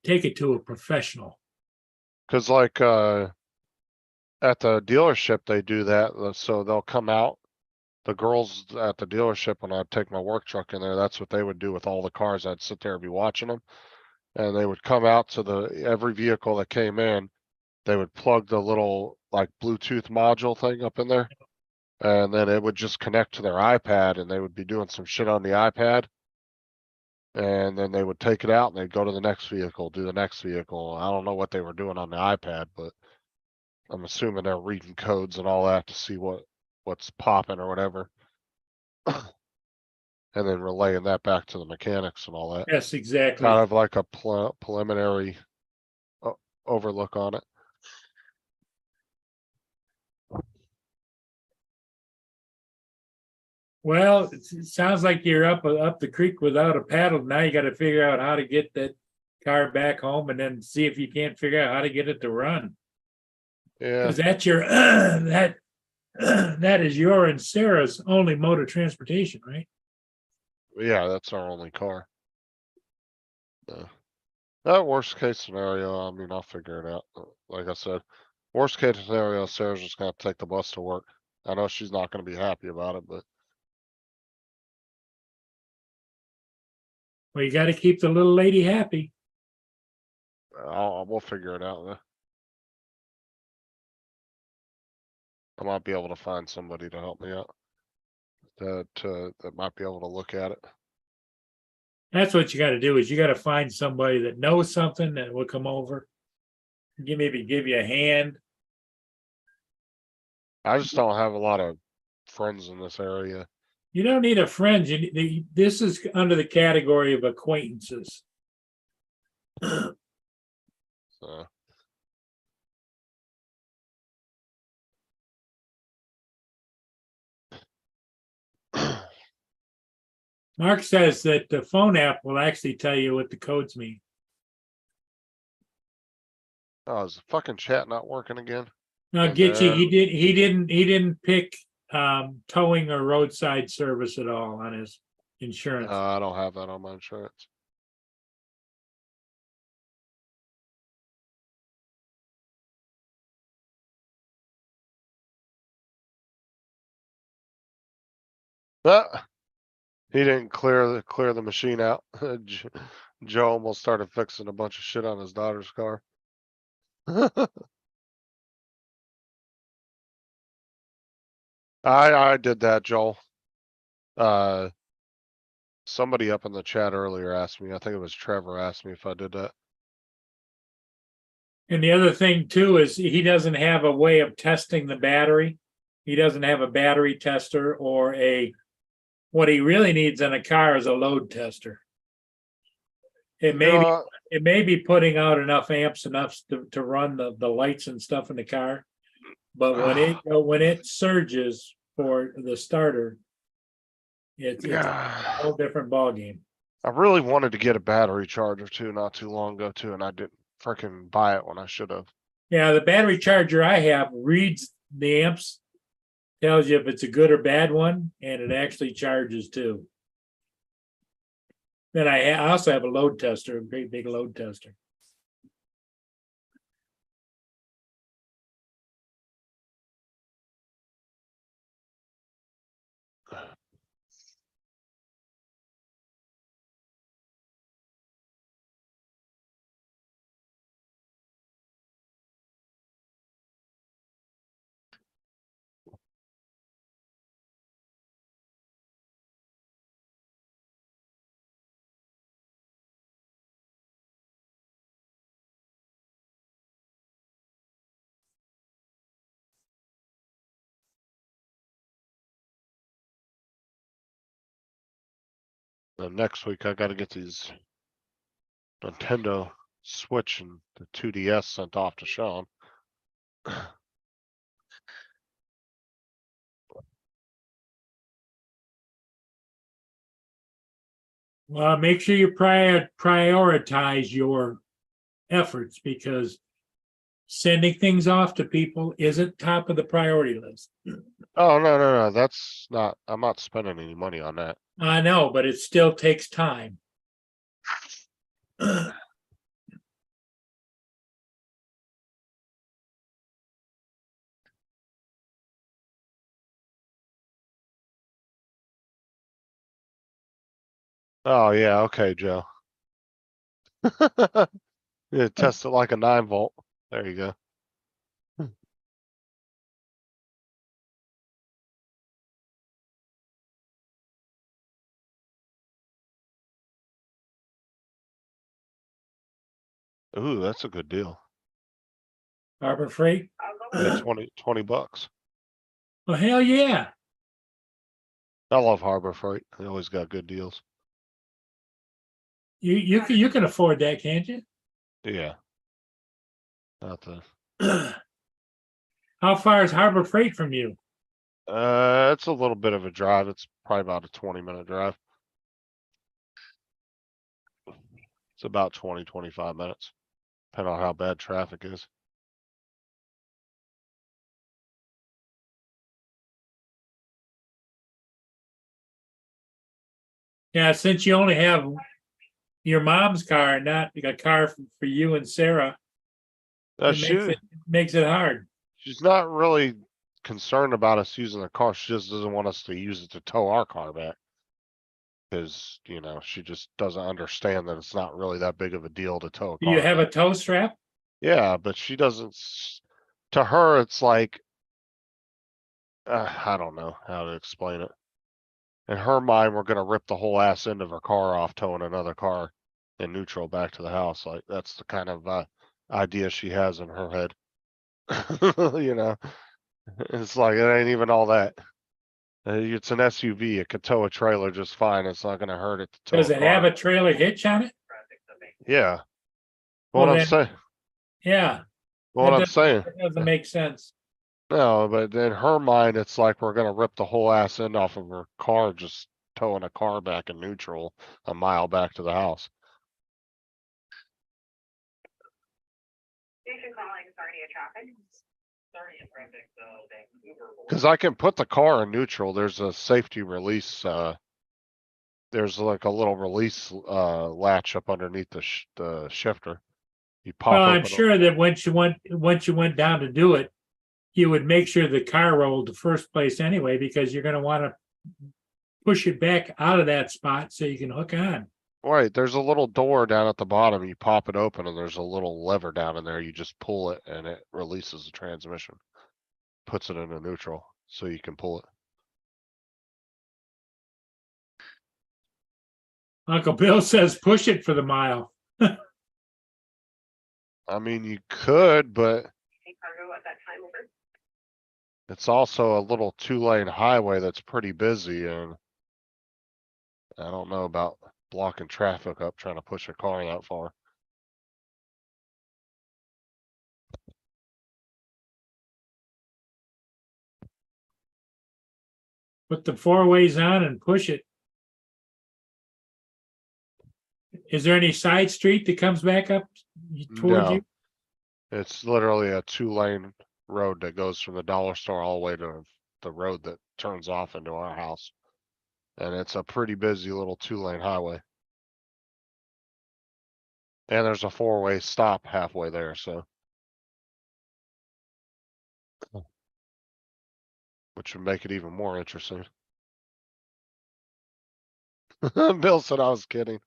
take it to a professional. Cause like, at the dealership, they do that, so they'll come out. The girls at the dealership, when I take my work truck in there, that's what they would do with all the cars. I'd sit there and be watching them. And they would come out to every vehicle that came in, they would plug the little like Bluetooth module thing up in there. And then it would just connect to their iPad and they would be doing some shit on the iPad. And then they would take it out and they'd go to the next vehicle, do the next vehicle. I don't know what they were doing on the iPad, but I'm assuming they're reading codes and all that to see what's popping or whatever. And then relaying that back to the mechanics and all that. Yes, exactly. Kind of like a preliminary overlook on it. Well, it sounds like you're up the creek without a paddle. Now you got to figure out how to get that car back home and then see if you can't figure out how to get it to run. Yeah, Because that's your that is your and Sarah's only mode of transportation, right? yeah, that's our only car. That worst case scenario, I mean, I'll figure it out. Like I said, worst case scenario, Sarah's just gonna take the bus to work. I know she's not gonna be happy about it, but Well, you got to keep the little lady happy. we'll figure it out. I might be able to find somebody to help me out. That might be able to look at it. That's what you got to do is you got to find somebody that knows something that will come over. Maybe give you a hand. I just don't have a lot of friends in this area. You don't need a friend. This is under the category of acquaintances. So Mark says that the phone app will actually tell you what the codes mean. oh, is the fucking chat not working again? Now, Gitchy, he didn't pick towing or roadside service at all on his insurance. I don't have that on my insurance. But he didn't clear the machine out. Joe almost started fixing a bunch of shit on his daughter's car. I did that, Joel. Somebody up in the chat earlier asked me, I think it was Trevor asked me if I did that. And the other thing too is he doesn't have a way of testing the battery. He doesn't have a battery tester or what he really needs in a car is a load tester. It may be putting out enough amps to run the lights and stuff in the car. But when it surges for the starter, it's a whole different ballgame. I really wanted to get a battery charger too, not too long ago too, and I didn't freaking buy it when I should have. Yeah, the battery charger I have reads the amps, tells you if it's a good or bad one, and it actually charges too. Then I also have a load tester, a great big load tester. Then next week I gotta get these Nintendo Switch and the 2DS sent off to Sean. Well, make sure you prioritize your efforts because sending things off to people isn't top of the priority list. Oh, no, that's not, I'm not spending any money on that. I know, but it still takes time. Oh, yeah, okay, Joe. Yeah, test it like a 9 volt. There you go. Ooh, that's a good deal. Harbor Freight? Yeah, 20 bucks. Well, hell yeah. I love Harbor Freight. They always got good deals. You can afford that, can't you? Yeah. Not the, How far is Harbor Freight from you? it's a little bit of a drive. It's probably about a 20-minute drive. It's about 25 minutes, depending on how bad traffic is. Yeah, since you only have your mom's car, not a car for you and Sarah, it makes it hard. She's not really concerned about us using the car. She just doesn't want us to use it to tow our car back. Cause, you know, she just doesn't understand that it's not really that big of a deal to tow a Do car you have a back. tow strap? Yeah, but she doesn't, to her, it's like, I don't know how to explain it. In her mind, we're gonna rip the whole ass end of her car off, towing another car in neutral back to the house. Like, that's the kind of, idea she has in her head. You know, it's like, it ain't even all that. It's an SUV. It could tow a trailer just fine. It's not gonna hurt it to tow Does a it have car. a trailer hitch on it? Yeah. Well, What I'm then- saying, Yeah. what I'm saying. That doesn't make sense. No, but in her mind, it's like we're gonna rip the whole ass end off of her car, just towing a car back in neutral a mile back to the house. Station calling, Sarnia traffic. Sarnia traffic, Vancouver. Cause I can put the car in neutral. There's a safety release, there's like a little release, latch up underneath the shifter. You pop Well, open. I'm sure that once you went down to do it, you would make sure the car rolled the first place anyway, because you're gonna wanna push it back out of that spot so you can hook on. Right, there's a little door down at the bottom. You pop it open and there's a little lever down in there. You just pull it and it releases the transmission. Puts it into neutral so you can pull it. Uncle Bill says push it for the mile. I mean, you could, but Hey, cargo at that time, over. it's also a little 2-lane highway that's pretty busy and I don't know about blocking traffic up trying to push a car that far. Put the 4-ways on and push it. Is there any side street that comes back up towards No. you? It's literally a 2-lane road that goes from the dollar store all the way to the road that turns off into our house. And it's a pretty busy little 2-lane highway. And there's a four-way stop halfway there, so. Which would make it even more interesting. Bill said I was kidding.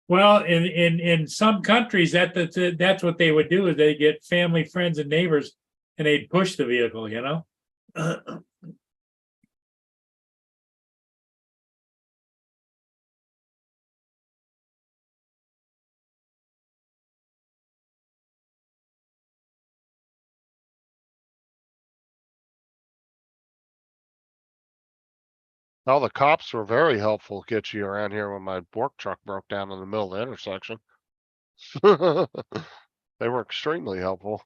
Well, in some countries, that's what they would do, is they get family, friends and neighbors and they'd push the vehicle, you know? Oh, the cops were very helpful get you around here when my work truck broke down in the middle of the intersection. They were extremely helpful.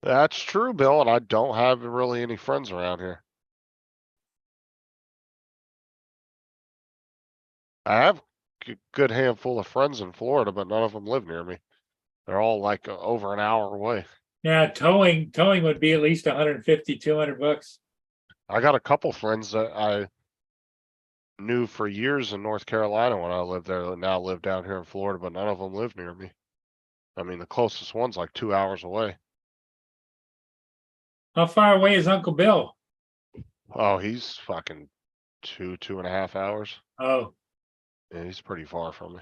That's true, Bill, and I don't have really any friends around here. I have a good handful of friends in Florida, but none of them live near me. They're all like over an hour away. Yeah, towing would be at least 150, 200 bucks. I got a couple friends that I knew for years in North Carolina when I lived there that now live down here in Florida, but none of them live near me. I mean, the closest one's like 2 hours away. How far away is Uncle Bill? Oh, he's fucking 2.5 hours. Oh, Yeah, he's pretty far from me.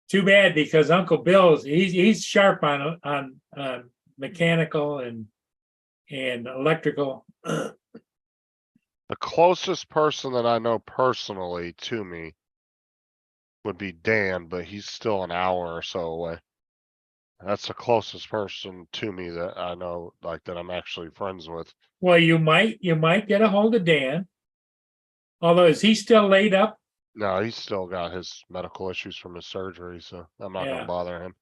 too bad, because Uncle Bill's, he's sharp on mechanical and electrical. The closest person that I know personally to me would be Dan, but he's still an hour or so away. That's the closest person to me that I know, like that I'm actually friends with. Well, you might get a hold of Dan. Although, is he still laid up? No, he's still got his medical issues from his surgery, so I'm not Yeah. gonna bother him.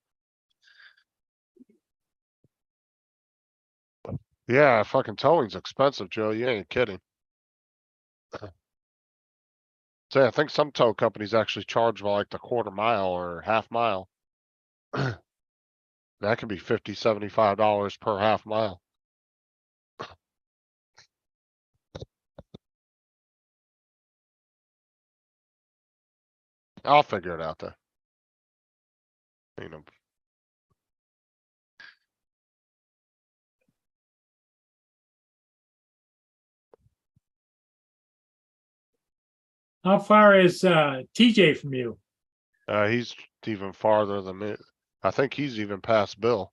Yeah, fucking towing's expensive, Joe. You ain't kidding. So yeah, I think some tow companies actually charge by like the quarter mile or half mile. That could be $50, $75 per half mile. I'll figure it out though. You know, How far is TJ from you? he's even farther than me. I think he's even past Bill.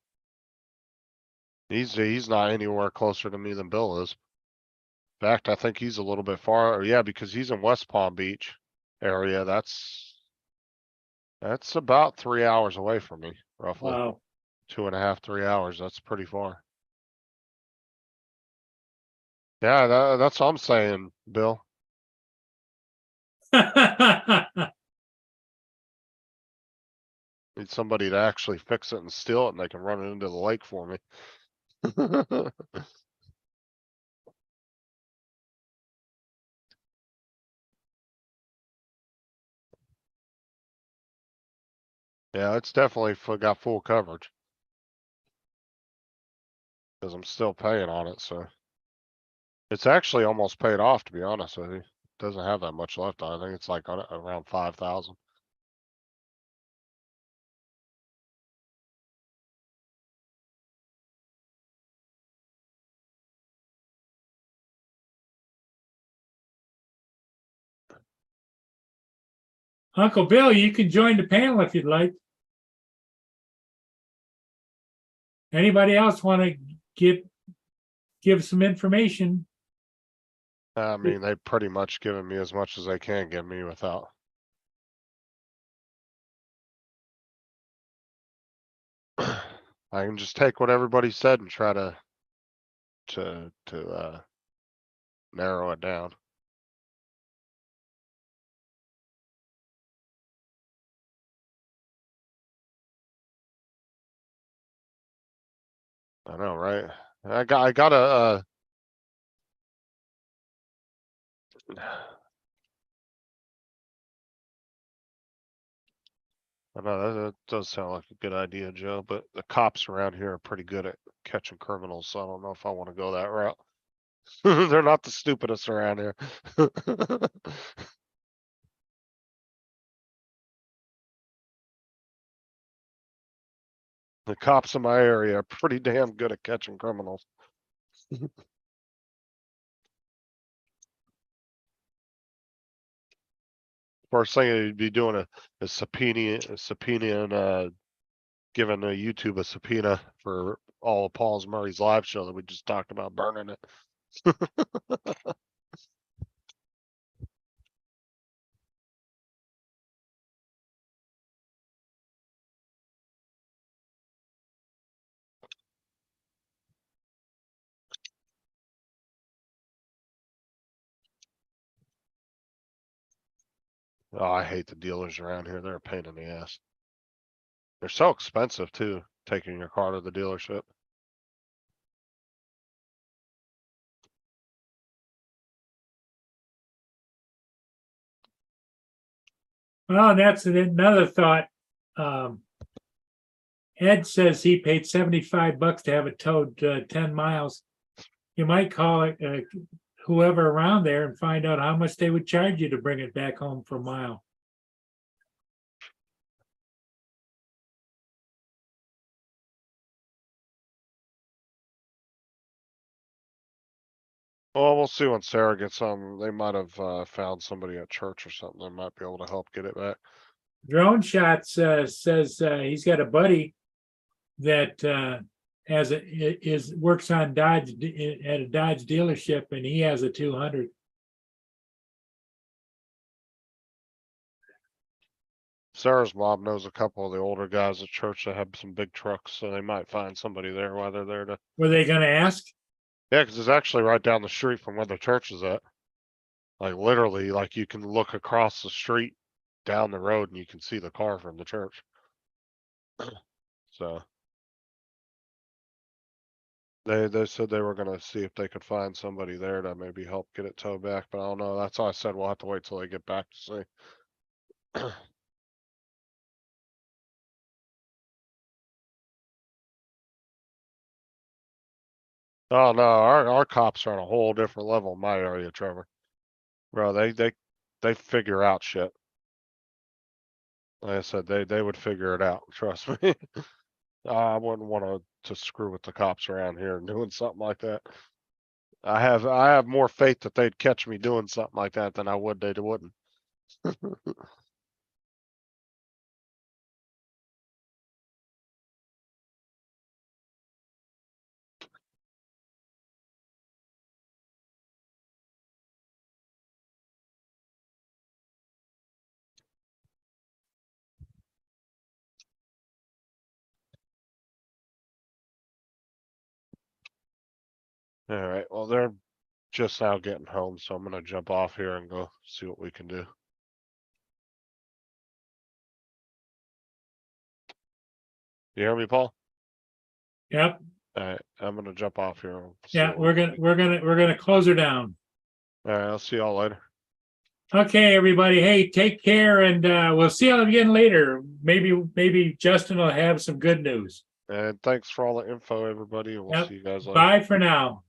He's not anywhere closer to me than Bill is. In fact, I think he's a little bit far. Yeah, because he's in West Palm Beach area. That's about 3 hours away from me, roughly. Wow. 2.5, 3 hours. That's pretty far. Yeah, that's what I'm saying, Bill. Need somebody to actually fix it and steal it and they can run it into the lake for me. Yeah, it's definitely got full coverage. Cause I'm still paying on it, so. It's actually almost paid off, to be honest with you. It doesn't have that much left. I think it's like around 5,000. Uncle Bill, you can join the panel if you'd like. Anybody else want to give some information? I mean, they pretty much given me as much as they can give me without. I can just take what everybody said and try to narrow it down. I know, right? I got a, I know that does sound like a good idea, Joe, but the cops around here are pretty good at catching criminals, so I don't know if I want to go that route. They're not the stupidest around here. The cops in my area are pretty damn good at catching criminals. First thing you'd be doing a subpoena and giving YouTube a subpoena for all of Paul's Murray's live show that we just talked about burning it. Oh, I hate the dealers around here. They're a pain in the ass. They're so expensive too, taking your car to the dealership. Well, and that's another thought. Ed says he paid $75 to have it towed 10 miles. You might call it whoever around there and find out how much they would charge you to bring it back home for a mile. Well, we'll see when Sarah gets on. They might have found somebody at church or something that might be able to help get it back. Drone Shots says he's got a buddy that works on Dodge at a Dodge dealership, and he has a 200. Sarah's mom knows a couple of the older guys at church that have some big trucks, so they might find somebody there while they're there to. Were they going to ask? Yeah, because it's actually right down the street from where the church is at. Like literally, like you can look across the street down the road and you can see the car from the church. So. They said they were gonna see if they could find somebody there to maybe help get it towed back, but I don't know. That's why I said we'll have to wait till they get back to see. Oh no, our cops are on a whole different level in my area, Trevor. Bro, they figure out shit. Like I said, they would figure it out, trust me. I wouldn't want to screw with the cops around here and doing something like that. I have more faith that they'd catch me doing something like that than I would they wouldn't. All right, well, they're just now getting home, so I'm gonna jump off here and go see what we can do. You hear me, Paul? Yep. All right, I'm gonna jump off here. and see Yeah, what we're we gonna close her down. All right, I'll see y'all later. Okay, everybody. Hey, take care, and we'll see you again later. Maybe Justin will have some good news. And thanks for all the info, everybody. And we'll Yep. see you guys later. Bye for now.